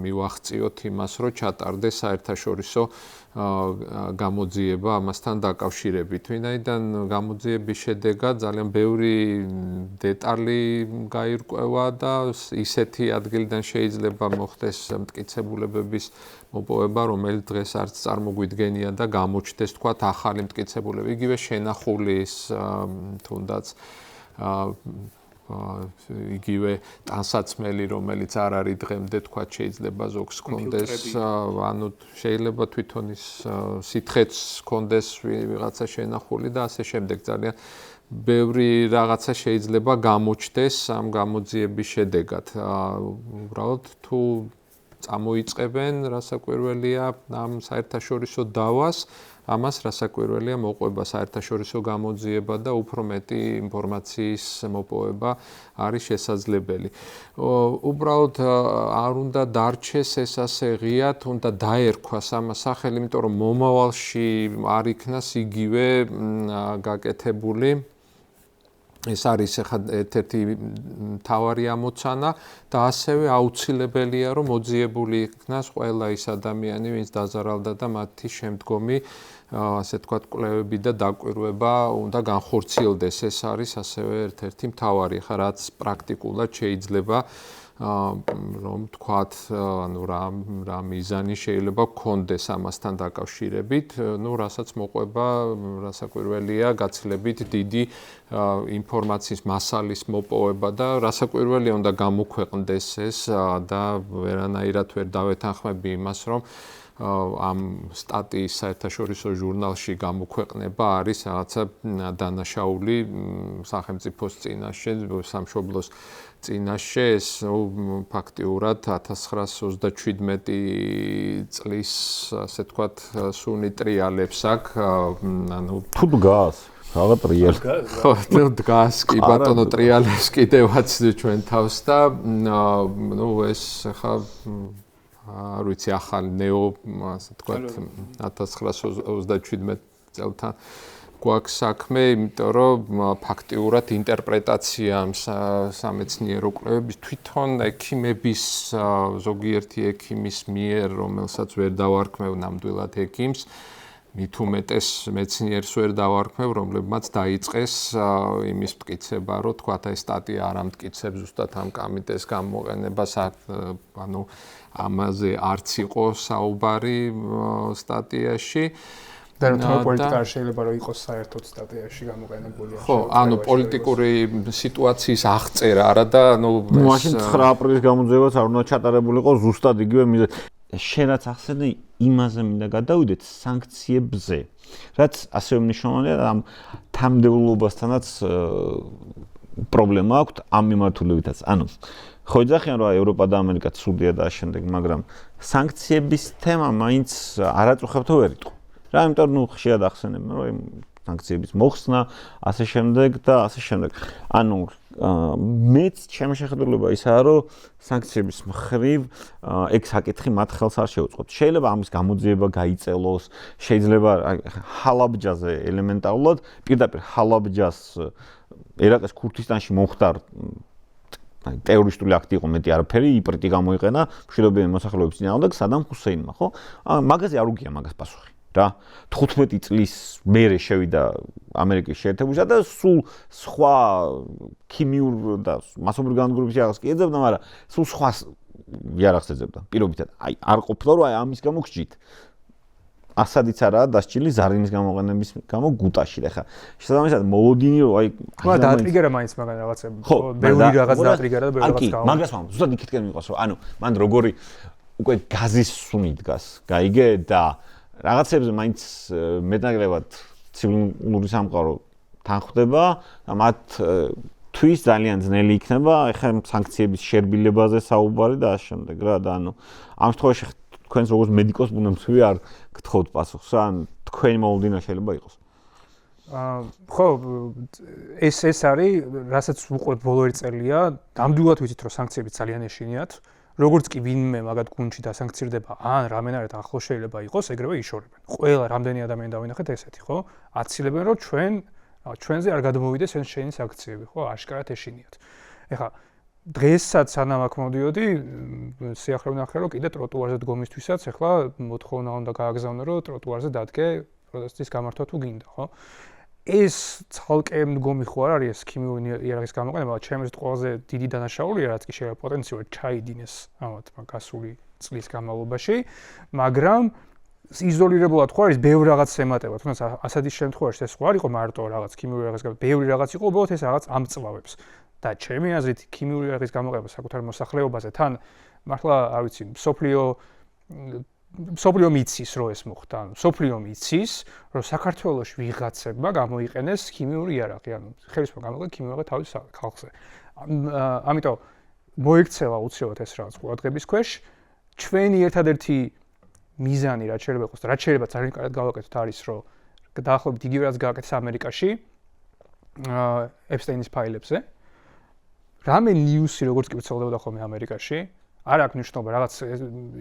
მივახციოთ იმას რომ ჩატარდეს საერთაშორისო გამოძიება ამასთან დაკავშირებით. ვინაიდან გამოძიების შედეგად ძალიან ბევრი დეტალი გაირკვევა და ისეთი ადგილიდან შეიძლება მოხდეს მტკიცებულებების მოპოვება, რომელიც დღეს არც წარმოგვიდგენია და გამოჩნდეს თქვათ ახალი მტკიცებულება. იგივე შენახულის თუნდაც იგივე ტანსაცმელი, რომელიც არ არის დღემდე თქვა შეიძლება ზოგს კონდეს, ანუ შეიძლება თვითონ ის სითხეც კონდეს ვიღაცა შენახული და ასე შემდეგ ძალიან ბევრი რაღაცა შეიძლება გამოჩნდეს ამ გამოძიების შედეგად. უბრალოდ თუ წამოიწყებენ რასაკვირველია ამ საერთაშორისო დავას, ამას რასაკვირველია მოყვება საერთაშორისო გამოძიება და უფრო მეტი ინფორმაციის მოპოვება არის შესაძლებელი. უბრალოდ არ უნდა დარჩეს ეს ასე ღიად, უნდა დაერქვას ამას სახელი, იმიტომ რომ მომავალში არ იქნას იგივე გაკეთებული. ეს არის ახლა ერთ-ერთი მთავარი ამოცანა და ასევე აუცილებელია რომ მოძიებული იქნას ყველა ის ადამიანი, ვინც დაზარალდა და მათი შემდგომი ასე თქვათ კვლევები და დაკვირვება უნდა განხორციელდეს. ეს არის ასევე ერთ-ერთი მთავარი, ახლა რაც პრაქტიკულად შეიძლება რომ თქვათ, ანუ რა მიზანი შეიძლება გქონდეს ამასთან დაკავშირებით, ну, რასაც მოყვება, რასაკვირველია, გაცილებით დიდი ინფორმაციის მასალის მოპოვება და რასაკვირველია უნდა გამოქვეყნდეს ეს და ვერანაირად ვერ დავეთანხმები იმას, რომ ამ სტატიის საერთაშორისო ჟურნალში გამოქვეყნება არის რაღაცა დანაშაული სახელმწიფოს წინაშე, სამშობლოს წინაშე, ეს ფაქტიურად 1937 წლის ასე თქვათ სუნი ტრიალებს აქვს, ანუ თუ დგას რაღა ტრიალი. ხო, დგას კი ბატონო ტრიალებს კიდევაც ჩვენ თავს და ნუ ეს ხა არ ვიცი ახალი ნეო ასე თქვათ 1937 წელთან გვაქვს საქმე, იმიტომ რომ ფაქტიურად ინტერპრეტაცია სამეცნიერო კვლევების თვითონ ექიმების ზოგიერთი ექიმის მიერ, რომელსაც ვერ დავარქმევ ნამდვილად ექიმს, მით უმეტეს მეცნიერს ვერ დავარქმევ, რომლებმაც დაიწყეს იმის მტკიცება, რომ თქვათ ეს სტატია არ ამტკიცებს ზუსტად ამ კამიტეს გამოყენებას, ანუ ამაზე არც იყო საუბარი სტატიაში. და რა პოლიტიკა შეიძლება რომ იყოს საერთოდ სტატიაში გამოყენებული. ხო, ანუ პოლიტიკური სიტუაციის აღწერა არა და ანუ მაშინ 9 აპრილის გამოძიებაც არ უნდა ჩატარებულიყო ზუსტად იგივე მიზეზით. შენ რაც ახსენე, იმაზე მინდა გადავიდეთ სანქციებზე. რაც ასევე მნიშვნელოვანია ამ თამდეულობასთანაც პრობლემა აქვს ამ მიმართულებითაც. ანუ ხო იძახიან რომ ევროპა და ამერიკა ცუდია და შემდეგ, მაგრამ სანქციების თემა მაინც არაწუხებთო ვერ იყო. რა, იმიტომ რომ ხშირად ახსენებენ რომ სანქციების მოხსნა, ასე შემდეგ და ასე შემდეგ. ანუ მეც ჩემი შეხედულება ისაა, რომ სანქციების მხრივ ეგ საკითხი მათ ხელს არ შეუწყობთ. შეიძლება ამის გამოძიება გაიწელოს, შეიძლება ჰალაბჯაზე ელემენტარულად, პირდაპირ ჰალაბჯას ერაყის ქურთისტანში მომხდარ ტერორისტული აქტი იყო, მეტი არაფერი, იპრიტი გამოიყენა მშვიდობიანი მოსახლეობის წინააღმდეგ სადამ ჰუსეინმა, ხო? მაგაზე არ უგია მაგას პასუხი. რა 15 წლის მერე შევიდა ამერიკის შეერთებულში და სულ სხვა ქიმიურ და მასობრივ განადგურების იარაღს კი ეძებდა, მაგრამ სულ სხვა იარაღს ეძებდა. პირობითად, აი არ ყოფილა რომ აი ამის გამო გჭით. ასადიც არაა დასჭილი ზარინის გამოყენების გამო გუტაში და ხა შესაბამისად მოლოდინი რომ აი მაგრამ დაატრიგერა მაინც მაგან რაღაცები. ბევრი რაღაც დაატრიგერა და ბევრი რაღაც გამო. მაგას ვამბობ, ზუსტად იქითკენ მიყვას რომ ანუ მან როგორი უკვე გაზის სუნი დგას, გაიგე და რაღაცებზე მაინც მეტნაკლებად ცივილური სამყარო თანხდება და მათ თვის ძალიან ძნელი იქნება ეხლა სანქციების შერბილებაზე საუბარი და ასე შემდეგ რა და ანუ ამ შემთხვევაში თქვენს როგორც მედიკოს ბუნებრივი არ გთხოვთ პასუხს ან თქვენი მოლოდინა შეიძლება იყოს. ხო, ეს არის, რასაც უყურებ ბოლო ერთ წელია, ნამდვილად ვიცით რომ სანქციები ძალიან ეშინიათ. როგორც კი ვინმე მაგათ გუნდში დასანქცირდება, ან რამენარეთ ახლოს შეიძლება იყოს, ეგრევე იშორებენ. ყველა რამდენი ადამიანი დავინახეთ ესეთი, ხო? აცილებენ რომ ჩვენზე არ გადმოვიდეს შენი სანქციები, ხო? აშკარად ეშინიათ. ეხლა დღესაც სანამ აქ მოდიოდი, სიახლე ვნახე რომ კიდე ტროტუარზე დგომისთვისაც ეხლა მოთხოვნა უნდა გააგზავნო რომ ტროტუარზე დადგე პროტესტის გამართვა თუ გინდა, ხო? ეს ცალკე მდგომი ხო არ არის ეს ქიმიური იარაღის გამოყენება, ჩემს ყველაზე დიდი დანაშაულია, რაც კი შეიძლება პოტენციალურად ჩაიდინეს ამათ გასული წლის განმავლობაში, მაგრამ იზოლირებულად ხო არის ბევრ რაღაც ემატება, თუნდაც ასეთი შემთხვევაში ეს ხო არ იყო მარტო რაღაც ქიმიური რაღაც, ბევრი რაღაც იყო, უბრალოდ ეს რაღაც ამწვავებს. და ჩემი აზრით ქიმიური იარაღის გამოყენება საკუთარ მოსახლეობაზე თან მართლა არ ვიცი სოფლიო მიცის რო ეს მოხდა ანუ სოფლიო მიცის რომ საქართველოში ვიღაცებმა გამოიყენეს ქიმიური იარაღი ანუ ხელისუფლება გამოიყენეს ქიმიური იარაღი თავის ხალხზე ამიტომ მოიქცევა უცებად ეს რაღაც ყურადღების ქვეშ ჩვენი ერთადერთი მიზანი რაც შეიძლება იყოს და რაც შეიძლება ძალიან კარგად გავაკეთოთ არის რომ დაახლოებით იგივე რაც გააკეთეს ამერიკაში ეპსტეინის ფაილებზე რამე ნიუსი როგორც კი ვრცელდებოდა ხოლმე ამერიკაში არ აქვს მნიშვნელობა რაღაც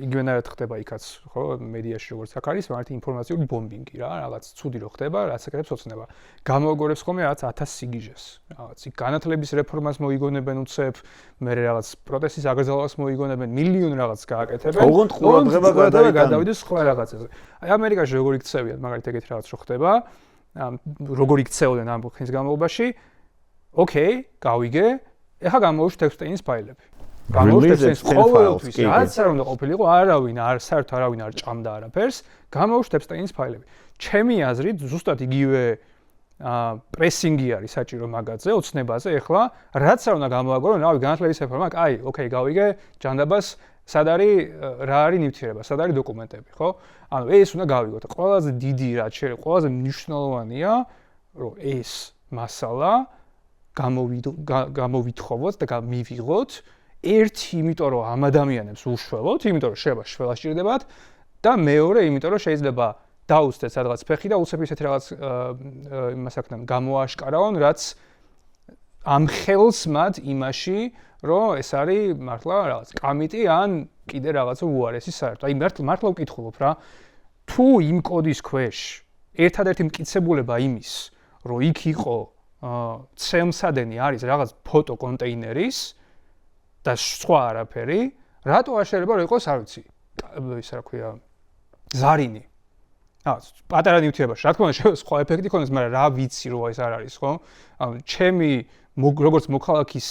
იგივენაირად ხდება იქაც ხო მედიაში როგორც აქ არის მაგრამ ინფორმაციული ბომბინგი რა რაღაც ცუდი რო ხდება რაც აკეთებს ოცნება გამოაგორებს ხოლმე რაღაც 1000 სიგიჟეს რაღაც იქ განათლების რეფორმას მოიგონებენ უცებ მე რაღაც პროტესტის აკრძალვას მოიგონებენ მილიონ რაღაც გააკეთებენ ოღონდ ყურადღება გადავიდეს სხვა რაღაცაზე აი ამერიკაში როგორ იქცევიან მაგალითად ეგეთი რაღაც რო ხდება როგორ იქცეოდნენ ამ ხნის განმავლობაში ოკეი გავიგე ეხლა გამოვიშვით ეპსტეინის ფაილები გამოვიშვით ყოველთვის რაც არ უნდა ყოფილიყო არავინ არ ჭამდა არაფერს გამოვიშვით ეპსტეინის ფაილები ჩემი აზრით ზუსტად იგივე პრესინგი არის საჭირო მაგაზე ოცნებაზე ეხლა რაც არ უნდა გამოაგორო რავი განათლების რეფორმა აი ოკეი გავიგე ჯანდაბას სად არის რა არის ნივთიერება სად არის დოკუმენტები ხო ანუ ეს უნდა გავიგოთ ყველაზე დიდი რაც შეიძლება ყველაზე მნიშვნელოვანია რომ ეს მასალა გამოვითხოვოთ და გამივიღოთ ერთი იმიტომ რომ ამ ადამიანებს უშველოთ იმიტომ რომ შეიძლება შველა სჭირდებათ და მეორე იმიტომ რომ შეიძლება დაუსწრეთ სადღაც ფეხი და უცებ ისეთი რაღაც იმას აქნან გამოაშკარავონ რაც ამხელს მათ იმაში რომ ეს არის მართლა რაღაც კამიტი ან კიდე რაღაცა უარესი საერთოდ. აი მართლა ვკითხულობ რა. თუ იმ კოდის ქვეშ ერთადერთი მტკიცებულება იმის, რომ იქ იყო ცემსადენი არის რაღაც ფოტო კონტეინერის და სხვა არაფერი, რატო არ შეიძლება რომ იყოს, არ ვიცი, ის რა ქვია, ზარინი. პატარა ნივთიერებაში, რა თქმა უნდა, სხვა ეფექტი ქონდეს, მაგრამ რა ვიცი რომ ეს არ არის, ხო? ჩემი როგორც მოქალაქის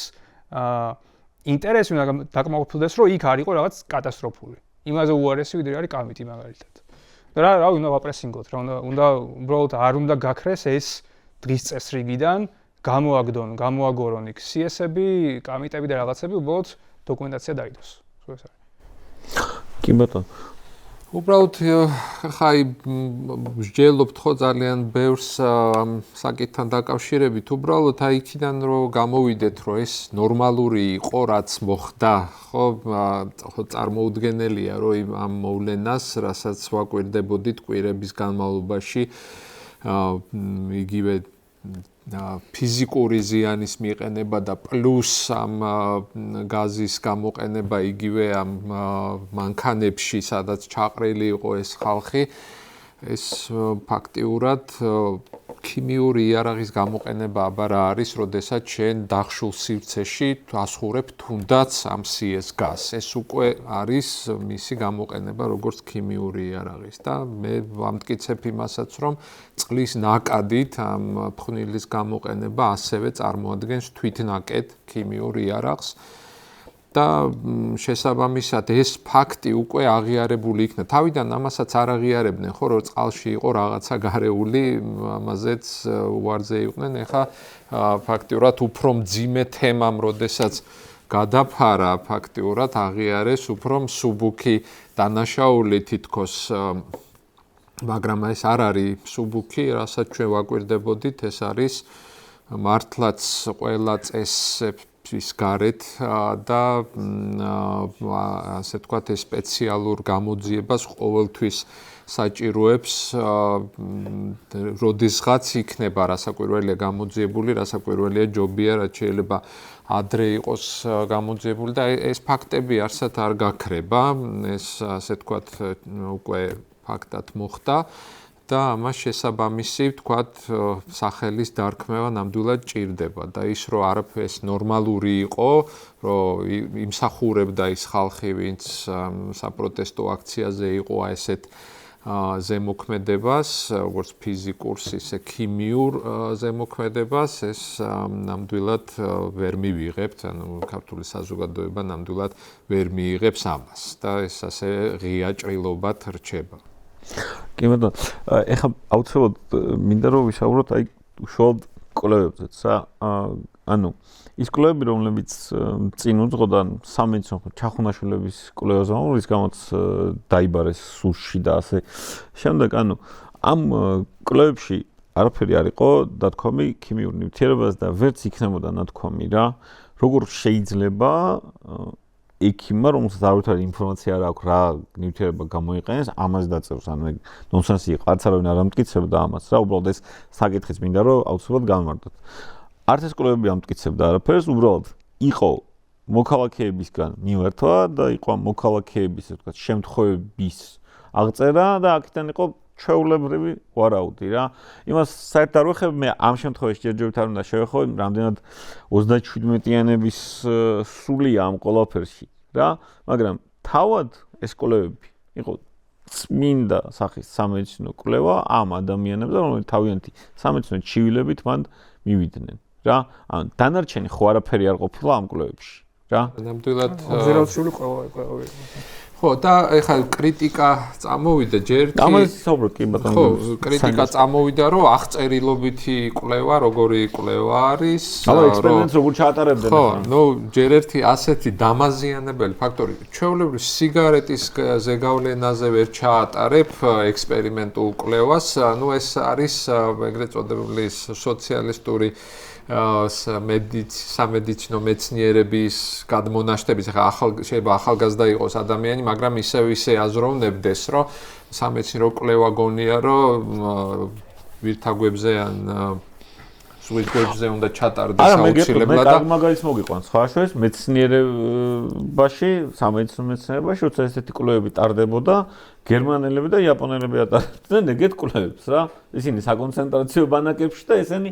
ინტერესი უნდა დაკმაყოფილდეს, რომ იქ არ იყო რაღაც კატასტროფული. იმაზე უარესი ვიდრე არის კამიტი მაგალითად. რა უნდა ვაპრესინგოთ, რა უნდა უბრალოდ არ უნდა გაქრეს ეს დღის წესრიგიდან, გამოაგორონ იქ CS-ები, კამიტები და რაღაცები, უბრალოდ დოკუმენტაცია დაიდოს. ეს არის. კი ბატონო. უბრალოდ ხაი ვსჯელობთ ხო ძალიან ბევრს ამ საკითხთან დაკავშირებით, უბრალოდ აი იქიდან რომ გამოვიდეთ, რომ ეს ნორმალური იყო, რაც მოხდა, ხო, წარმოუდგენელია, რომ ამ მოვლენას, რასაც ვაკვირდებოდით კვირების განმავლობაში, იგივე ფიზიკური ზიანის მიყენება და პლუს ამ გაზის გამოყენება იგივე ამ მანქანებში, სადაც ჩაყრილი იყო ეს ხალხი, ეს ფაქტიურად ქიმიური იარაღის გამოყენება აბა რა არის, როდესაც შენ დახშულ სივრცეში ასხურებ თუნდაც ამ CS გაზს. ეს უკვე არის მისი გამოყენება როგორც ქიმიური იარაღის და მე ვამტკიცებ იმასაც, რომ წყლის ნაკადით ამ ფხვნილის გამოყენება ასევე წარმოადგენს თვითნაკეთ ქიმიურ იარაღს. და შესაბამისად ეს ფაქტი უკვე აღიარებული იქნა. თავიდან ამასაც არ აღიარებდნენ, ხო, რომ წყალში იყო რაღაცა გარეული, ამაზეც უარზე იყვნენ. ეხლა ფაქტიურად უფრო მძიმე თემამ, როდესაც გადაფარა ფაქტიურად აღიარეს უფრო მსუბუქი დანაშაული თითქოს, მაგრამ ეს არ არის მსუბუქი, რასაც ჩვენ ვაკვირდებოდით, ეს არის მართლაც ყველა წესებს ის გარეთ და ასე ვთქვათ ეს სპეციალურ გამოძიებას ყოველთვის საჭიროებს როდესღაც იქნება რასაკვირველია გამოძიებული, რასაკვირველია ჯობია, რაც შეიძლება ადრე იყოს გამოძიებული და ეს ფაქტები არსად არ გაქრება, ეს ასე ვთქვათ უკვე ფაქტად მოხდა. და ამას შესაბამისი, ვთქვათ, სახელის დარქმევა ნამდვილად ჭირდება და ის რომ არაფერს ნორმალური იყო, რომ იმსახურებდა ის ხალხი, ვინც საპროტესტო აქციაზე იყო ესეთ ზემოქმედებას, როგორც ფიზიკურს, ისე ქიმიურ ზემოქმედებას, ეს ნამდვილად ვერ მივიღებთ, ანუ ქართული საზოგადოება ნამდვილად ვერ მიიღებს ამას და ეს ასე ღია ჭრილობად რჩება. კი ბატონო, ეხლა აუცილებლად მინდა რომ ვისაუბროთ აი უშუალოდ კვლევებზეც რა. ანუ ის კვლევები, რომლებიც წინ უძღოდა სამედიცინო ჩახუნაშვილების კვლევაზე, რის გამოც დაიბარეს სუსში და ასე შემდეგ, ანუ ამ კვლევებში არაფერი არ იყო დათქვამი ქიმიურ ნივთიერებაზე და ვერც იქნებოდა ნათქვამი რა, როგორ შეიძლება ექიმმა, რომელსაც არავითარი ინფორმაცია არ აქვს, რა ნივთიერება გამოიყენეს, ამას დაწეროს. ანუ ნონსენსი იყო, არც არავინ არ ამტკიცებდა ამას რა, უბრალოდ ეს საკითხიც მინდა რომ აუცილებლად განმარტოთ. არც ეს კვლევები ამტკიცებდა არაფერს, უბრალოდ იყო მოქალაქეებისგან მიმართვა და იყო მოქალაქეების, ასე ვთქვათ, შემთხვევების აღწერა და აქედან იყო ჩვეულებრივი ვარაუდი რა. იმას საერთოდ არ ვეხებ, მე ამ შემთხვევაში ჯერჯერობით არ უნდა შევეხო, რამდენად 37-იანების სულია ამ ყველაფერში რა, მაგრამ თავად ეს კვლევები იყო წმინდა სახის სამედიცინო კვლევა ამ ადამიანებზე, რომლებიც თავიანთი სამედიცინო ჩივილებით მან მივიდნენ რა. ანუ დანარჩენი ხო არაფერი არ ყოფილა ამ კვლევებში რა. ნამდვილად ობზერვაციული კვლევები. ხო, და ეხლა კრიტიკა წამოვიდა ჯერ კი. ამაზე საუბრობ კი ბატონო. ხო, კრიტიკა წამოვიდა, რომ აღწერილობითი კვლევა, როგორი კვლევა არის. აბა ექსპერიმენტს როგორ ჩაატარებდნენ ხო, ნუ ჯერ ერთი ასეთი დამაზიანებელი ფაქტორი. ჩვეულებრივ სიგარეტის ზეგავლენაზე ვერ ჩაატარებ ექსპერიმენტულ კვლევას. ნუ ეს არის ეგრეთ წოდებული სოციალისტური სამედიცინო მეცნიერების გადმონაშთების, ახლა შეიძლება ახალგაზრდა იყოს ადამიანი, მაგრამ ისე აზროვნებდეს, რომ სამედიცინო კვლევა გონია, რომ ვირთაგვებზე ან სუიჩებზე უნდა ჩატარდეს აუცილებლად და მაგალითს მოგიყვანს სხვა შორის მეცნიერებაში, სამედიცინო მეცნიერებაში უცებ ესეთი კვლევები ტარდებოდა, გერმანელები და იაპონელები ატარებდნენ ეგეთ კვლევებს რა. ისინი საკონცენტრაციო ბანაკებში და ესენი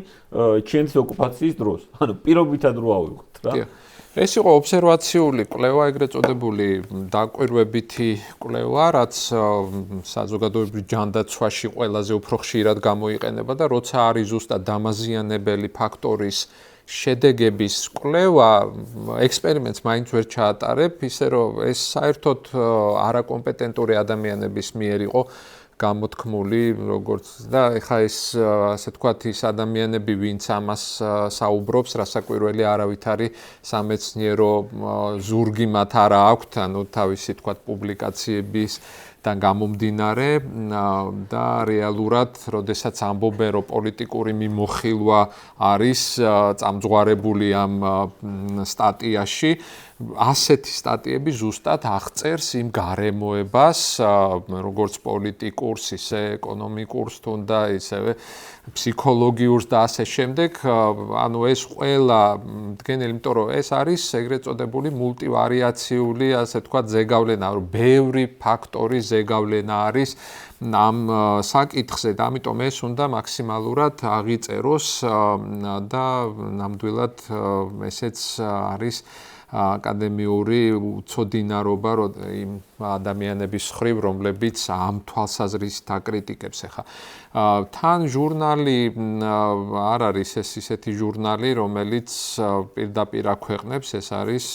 ჩინეთის ოკუპაციის დროს. ანუ პირობითად რო ავიღოთ რა. ეს იყო ობსერვაციული კვლევა, ეგრეთ წოდებული დაკვირვებითი კვლევა, რაც საზოგადოებრივ ჯანდაცვაში ყველაზე უფრო ხშირად გამოიყენება და როცა არის ზუსტად დამაზიანებელი ფაქტორის შედეგების კვლევა, ექსპერიმენტს მაინც ვერ ჩაატარებ, ისე რომ ეს საერთოდ არაკომპეტენტური ადამიანების მიერ იყო გამოთქმული, როგორც და ეხა ეს ასე თქვათ ის ადამიანები, ვინც ამას საუბრობს, რასაკვირველი არავითარი სამეცნიერო ზურგი მათ არ აქვთ, ანუ თავისი თქვათ პუბლიკაციების და გამომდინარე და რეალურად, როდესაც ამბობენ, რომ პოლიტიკური მიმოხილვა არის წამძღვარებული ამ სტატიაში, ასეთი სტატიები ზუსტად აღწერს იმ გარემოებას, როგორც პოლიტიკურს, ისე ეკონომიკურს, თუნდა ისევე ფსიქოლოგიურს და ასე შემდეგ. ანუ ეს ყველა მდგენელი, იმიტომ რომ ეს არის ეგრეთ წოდებული მულტივარიაციული, ასე თქვათ, ზეგავლენა, რომ ბევრი ფაქტორი ზეგავლენა არის ამ საკითხზე და ამიტომ ეს უნდა მაქსიმალურად აღიწეროს და ნამდვილად ესეც არის აკადემიური უცოდინარობა იმ ადამიანების ხრივ, რომლებიც ამ თვალსაზრისით აკრიტიკებს ახლა. თან ჟურნალი არ არის ეს ისეთი ჟურნალი, რომელიც პირდაპირ აქვეყნებს, ეს არის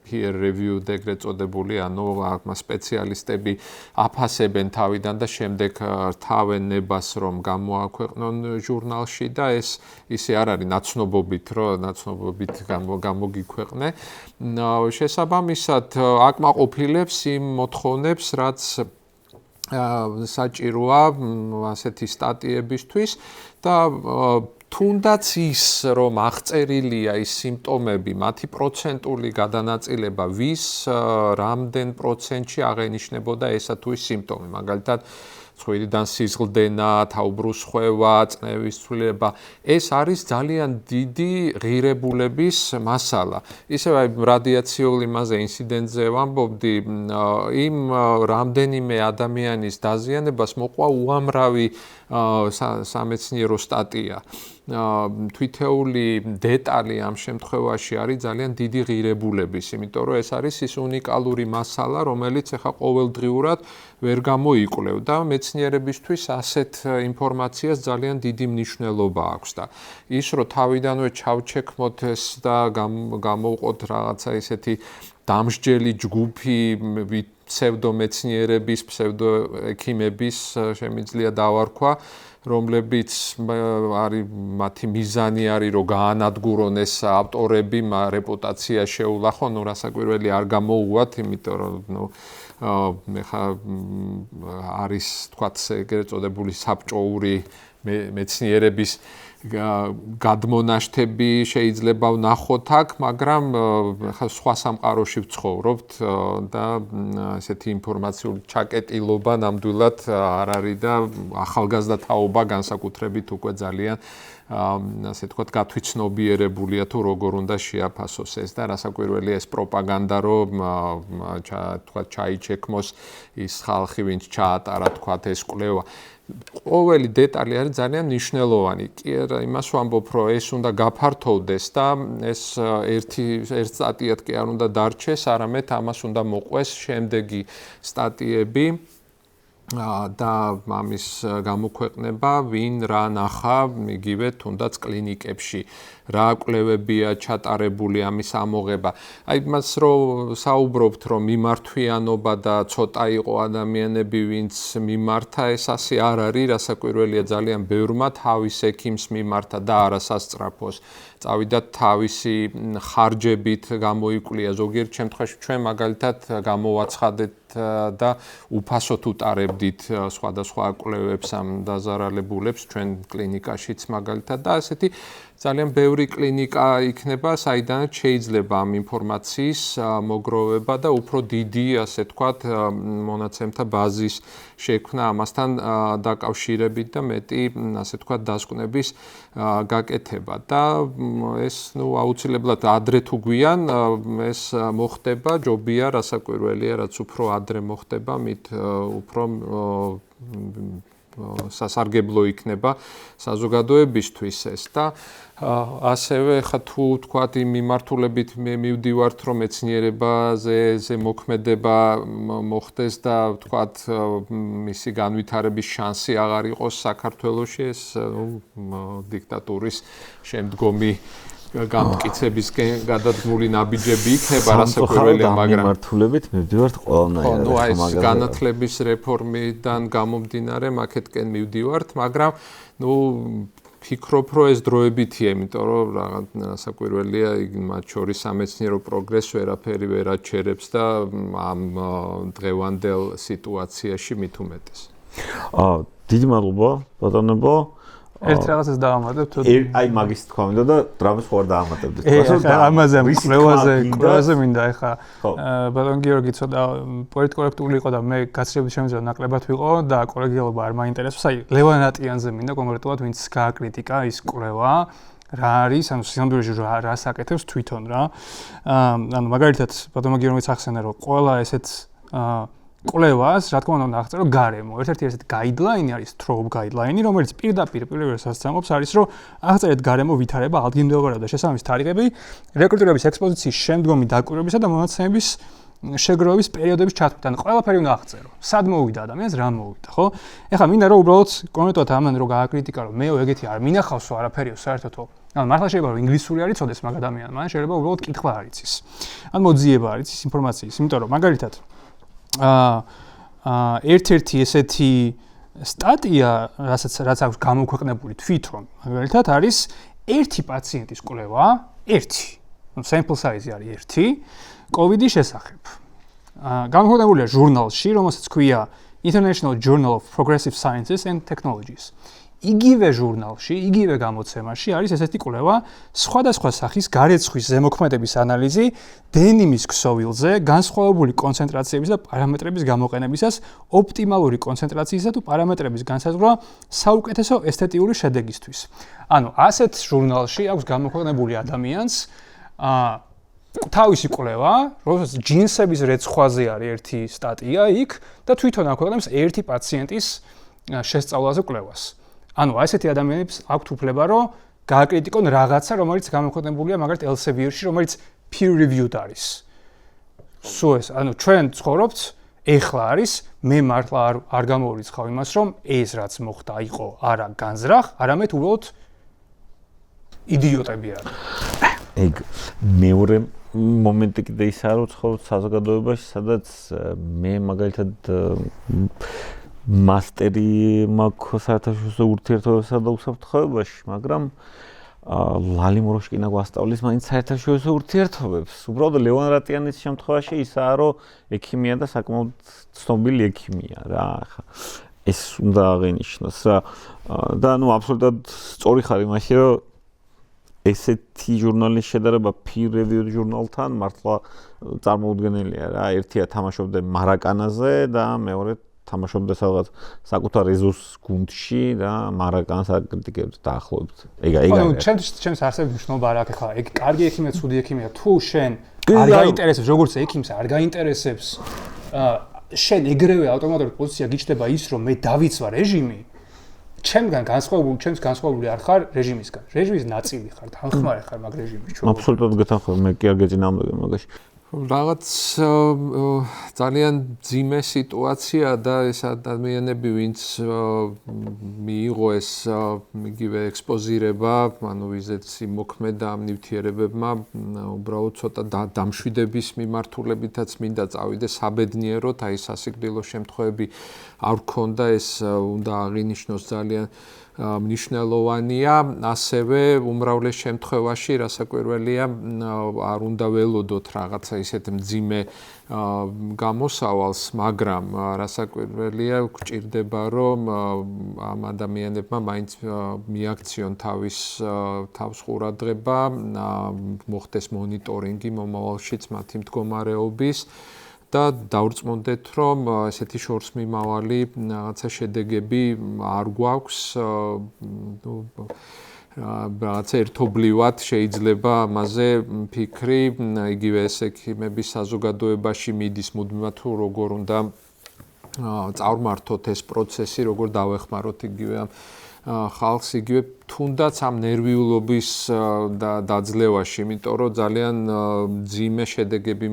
peer review ეგრეთ წოდებული, ანუ სპეციალისტები აფასებენ თავიდან და შემდეგ რთავენ ნებას, რომ გამოაქვეყნონ ჟურნალში და ეს ისე არ არის ნაცნობობით, რომ ნაცნობობით გამოგიქვეყნე. შესაბამისად აკმაყოფილებს იმ მოთხოვნებს, რაც საჭიროა ასეთი სტატიებისთვის და თუნდაც ის, რომ აღწერილია ის სიმპტომები, მათი პროცენტული გადანაწილება, ვის რამდენ პროცენტში აღენიშნებოდა ესა თუ ის სიმპტომი, მაგალითად ცხვირიდან სიზღლდენა, თაუბრუსხვევა, წნევის ცვლილება, ეს არის ძალიან დიდი ღირებულების მასალა. ისევ რადიაციულ იმაზე ინციდენტზე ვამბობდი, იმ რამდენიმე ადამიანის დაზიანებას მოყვა უამრავი სამეცნიერო სტატია. თვითეული დეტალი ამ შემთხვევაში არის ძალიან დიდი ღირებულების, იმიტომ რომ ეს არის ის უნიკალური მასალა, რომელიც ახლა ყოველდღიურად ვერ გამოიკვლევ და მეცნიერებისთვის ასეთ ინფორმაციას ძალიან დიდი მნიშვნელობა აქვს და ის რომ თავიდანვე ჩავჩექმოთ ეს და გამოვყოთ რაღაცა ისეთი დამსჯელი ჯგუფი ფსევდომეცნიერების, ფსევდოექიმების შემიძლია დავარქვა, რომლებიც არის მათი მიზანი არის რომ გაანადგურონ ეს ავტორები, რეპუტაცია შეულახონ, რასაკვირველი არ გამოუვათ, იმიტომ რომ ხა არის თქვათ ეგრეთ წოდებული საბჭოური მეცნიერების გადმონაშთები შეიძლება ვნახოთ აქ, მაგრამ ხა სხვა სამყაროში ვცხოვრობთ და ესეთი ინფორმაციული ჩაკეტილობა ნამდვილად არ არის და ახალგაზრდა თაობა განსაკუთრებით უკვე ძალიან ასე თქვათ გათვითცნობიერებულია თუ როგორ უნდა შეაფასოს ეს და რასაკვირველია ეს პროპაგანდა რომ თქვათ ჩაიჩექმოს ის ხალხი ვინც ჩაატარა თქვათ ეს კვლევა ყოველი დეტალი არის ძალიან მნიშვნელოვანი. კი არა, იმას ვამბობ, რომ ეს უნდა გაფართოვდეს და ეს ერთ სტატიად კი არ უნდა დარჩეს, არამედ ამას უნდა მოყვეს შემდეგი სტატიები და ამის გამოქვეყნება, ვინ რა ნახა, იგივე თუნდაც კლინიკებში, რა კვლევებია ჩატარებული ამის ამოღება. აი მას რომ საუბრობთ, რომ მიმართვიანობა და ცოტა იყო ადამიანები, ვინც მიმართა, ეს ასე არ არის, რასაკვირველია ძალიან ბევრმა თავის ექიმს მიმართა და არასასწრაფოს. წავიდა თავისი ხარჯებით გამოიკვლია ზოგიერთ შემთხვევაში ჩვენ მაგალითად გამოვაცხადეთ და უფასოდ უტარებდით სხვადასხვა კვლევებს ამ დაზარალებულებს ჩვენ კლინიკაშიც მაგალითად და ასეთი ძალიან ბევრი კლინიკა იქნება, საიდანაც შეიძლება ამ ინფორმაციის მოგროვება და უფრო დიდი, ასე თქვათ, მონაცემთა ბაზის შექმნა ამასთან დაკავშირებით და მეტი, ასე თქვათ, დასკვნების გაკეთება და ეს, აუცილებლად ადრე თუ გვიან ეს მოხდება, ჯობია, რასაკვირველია, რაც უფრო ადრე მოხდება, მით უფრო სასარგებლო იქნება საზოგადოებისთვის ეს და ასევე ხა თუ თქვათ იმ მიმართულებით მე მივდივართ რომ მეცნიერებაზე მოქმედება მოხდეს და თქვათ მისი განვითარების შანსი აღარ იყოს საქართველოში ეს დიქტატურის შემდგომი გამტკიცებისკენ გადადგმული ნაბიჯები იქნება რასაკვირველია მაგრამ მიმართულებით მივდივართ ყველანაირად ხო ეს განათლების რეფორმიდან გამომდინარე მაკეთკენ მივდივართ მაგრამ ფიქრობ რომ ეს დროებითია იმიტომ რომ რასაკვირველია მათ შორის სამეცნიერო პროგრესს ვერაფერი ვერ აჩერებს და ამ დღევანდელ სიტუაციაში მით უმეტეს დიდი მადლობა ბატონებო ერთ რაღაცას დავამატებ თუ აი მაგის თქვა მინდა და დრამის ხوار დაამატებდით ამაზე კვლევაზე მინდა ეხა ბატონ გიორგი ცოტა პოლიტკორექტული იყო და მე გაცილებით შემიძლია ნაკლებად ვიყო და კოლეგიალობა არ მაინტერესებს აი ლევან ატიანზე მინდა კონკრეტულად ვინც გააკრიტიკა ის კვლევა რა არის ანუ სინამდვილეში რას აკეთებს თვითონ რა ანუ მაგალითად ბატონ გიორგის ახსენა რომ ყველა ესეთ კვლევას, რა თქმა უნდა, აღწერო გარემო. ერთ-ერთი ესეთი გაიდლაინი არის Strobe გაიდლაინი, რომელიც პირდაპირ სასწამობს არის, რომ აღწერეთ გარემო ვითარება, ადგილმდებარეობა და შესაბამის თარიღები, რეკრუტირების ექსპოზიციის შემდგომი დაკვირვებისა და მონაცემების შეგროვების პერიოდების ჩათვლით. ანუ ყველაფერი უნდა აღწერო. სად მოვიდა ადამიანს, რა მოვიდა, ხო? ეხლა მინდა რომ უბრალოდ კონკრეტულად ამან რომ გააკრიტიკა, რომ მეო ეგეთი არ მინახავსო არაფერიო საერთოდ. ანუ მართლა შეიძლება რომ ინგლისური არ იცოდეს მაგ ადამიანმა, შეიძლება უბრალოდ კითხვა არ იცის. ან მოძიება არ იცის ინფორმაციის, იმიტომ რომ მაგალითად ერთ-ერთი ესეთი სტატია, რაც აქვს გამოქვეყნებული თვითონ, მაგალითად არის ერთი პაციენტის კვლევა, ერთი, sample size არის ერთი, COVID-ის შესახებ. გამოქვეყნებულია ჟურნალში, რომელსაც ქვია International Journal of Progressive Sciences and Technologies. იგივე ჟურნალში, იგივე გამოცემაში არის ესეთი კვლევა სხვადასხვა სახის გარეცხვის ზემოქმედების ანალიზი დენიმის ქსოვილზე განსხვავებული კონცენტრაციების და პარამეტრების გამოყენებისას ოპტიმალური კონცენტრაციისა თუ პარამეტრების განსაზღვრა საუკეთესო ესთეტიური შედეგისთვის. ანუ ასეთ ჟურნალში აქვს გამოქვეყნებული ადამიანს თავისი კვლევა, რომელსაც ჯინსების რეცხვაზე არის ერთი სტატია იქ და თვითონ აქვეყნებს ერთი პაციენტის შესწავლაზე კვლევას. ანუ ასეთი ადამიანებს აქვთ უფლება, რომ გააკრიტიკონ რაღაცა, რომელიც გამოქვეყნებულია მაგალითად Elsevier-ში, რომელიც peer reviewed არის. სულ ეს, ანუ ჩვენ ცხოვრობთ, ეხლა არის, მე მართლა არ გამოვიწყავ იმას, რომ ეს რაც მოხდა იყო არა განზრახ, არამედ უბრალოდ იდიოტები არიან. ეგ მეორე მომენტი კიდე ისაა, რომ ცხოვრობთ საზოგადოებაში, სადაც მე მაგალითად მასტერი მაქვს საერთაშორისო ურთიერთობებსა და უსაფრთხოებაში, მაგრამ ლალი მოროშკინა გვასწავლის მაინც საერთაშორისო ურთიერთობებს. უბრალოდ ლევან რატიანის შემთხვევაში ისაა, რომ ექიმია და საკმაოდ ცნობილი ექიმია რა. ახლა ეს უნდა აღინიშნოს რა. და აბსოლუტურად სწორი ხარ იმაში, რომ ესეთი ჟურნალის შედარება peer reviewed ჟურნალთან მართლა წარმოუდგენელია რა. ერთია თამაშობდე მარაკანაზე და მეორე თამაშობდა სადღაც საკუთარ ეზოს გუნდში და მარაკანს აკრიტიკებდა დაახლოებით. ეგ ჩემს არსებობს მნიშვნელობა არ აქვს ხა. ეგ კარგი ექიმია, ცუდი ექიმია. თუ შენ არ გაინტერესებს როგორც ექიმს, არ გაინტერესებს შენ ეგრევე ავტომატურად პოზიცია გიჩნდება ის, რომ მე დავიცვა რეჟიმი. ჩემს განსხვავებული არ ხარ რეჟიმისგან. რეჟიმის ნაწილი ხარ, თანხმარე ხარ მაგ რეჟიმის ჩვენ. აბსოლუტურად გეთანხმები, მე კი არ გეწინააღმდეგე მაგაში. რაღაც ძალიან ძიმე სიტუაცია და ეს ადამიანები, ვინც მიიღო ეს იგივე ექსპოზირება, ანუ ვიზეც იმოქმედა ამ ნივთიერებებმა, უბრალოდ ცოტა დამშვიდების მიმართულებითაც მინდა წავიდეს საბედნიეროდ, აი სასიკვდილო შემთხვევები არ ქონდა, ეს უნდა აღინიშნოს ძალიან მნიშვნელოვანია, ასევე უმრავლეს შემთხვევაში რასაკვირველია არ უნდა ველოდოთ რაღაცა ისეთ მძიმე გამოსავალს, მაგრამ რასაკვირველია გვჭირდება რომ ამ ადამიანებმა მაინც მიაქციონ თავს ყურადღება, მოხდეს მონიტორინგი მომავალშიც მათი მდგომარეობის და დავრწმუნდეთ, რომ ესეთი შორსმიმავალი რაღაცა შედეგები არ გვაქვს, რაღაც ერთობლივად შეიძლება ამაზე ფიქრი, იგივე ეს ექიმების საზოგადოებაში მიდის მუდმივად თუ როგორ უნდა წავმართოთ ეს პროცესი, როგორ დავეხმაროთ იგივე ხალხს, იგივე თუნდაც ამ ნერვიულობის დაძლევაში, იმიტომ რომ ძალიან ძიმე შედეგები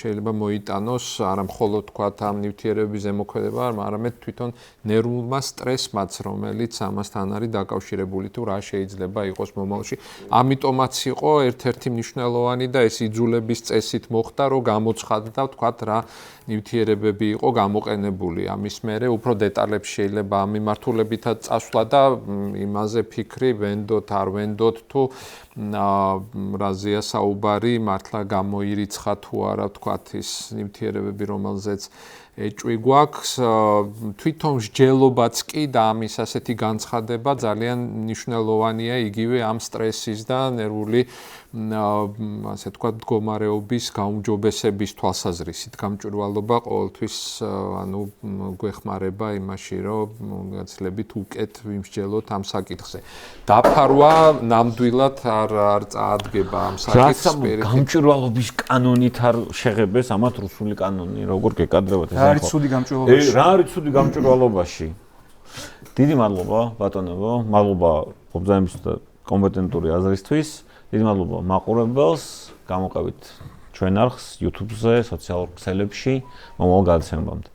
შეიძლება მოიტანოს, არა მხოლოდ თქვათ ამ ნივთიერებების ზემოქმედება, არამედ თვითონ ნერვულმა სტრესმაც, რომელიც ამასთან არის დაკავშირებული, თუ რა შეიძლება იყოს მომავალში. ამიტომაც იყო ერთ-ერთი მნიშვნელოვანი და ეს იძულების წესით მოხდა, რომ გამოცხადდა, თქვათ რა ნივთიერებები იყო გამოყენებული. ამის მერე უფრო დეტალებში შეიძლება ამ მიმართულებითაც წასვლა და იმაზე ფიქრი ვენდოთ არ ვენდოთ თუ რაზეა საუბარი, მართლა გამოირიცხა თუ არა თქვათ ის ნივთიერებები, რომელზეც ეჭვი გვაქვს, თვითონ მსჯელობაც კი და ამის ასეთი განცხადება ძალიან მნიშვნელოვანია იგივე ამ სტრესის და ნერვული ასე თქვათ მდგომარეობის გაუმჯობესების თვალსაზრისით. გამჭვირვალობა ყოველთვის ანუ გვეხმარება იმაში, რომ გაცილებით უკეთ ვიმსჯელოთ ამ საკითხზე. დაფარვა ნამდვილად არ წაადგება ამ საკითხს. გამჭვირვალობის კანონით არ შეღებეს ამათ რუსული კანონი, როგორ გეკადრებათ ეს? რა არის ცუდი გამჭვირვალობაში? რა არის ცუდი გამჭვირვალობაში? დიდი მადლობა ბატონებო, მადლობა ობზაიმის და კომპეტენტური აზრისთვის. დიდი მადლობა მაყურებელს, გამოყევით ჩვენ არხს YouTube-ზე, სოციალურ ქსელებში, მომავალ გადაცემამდე.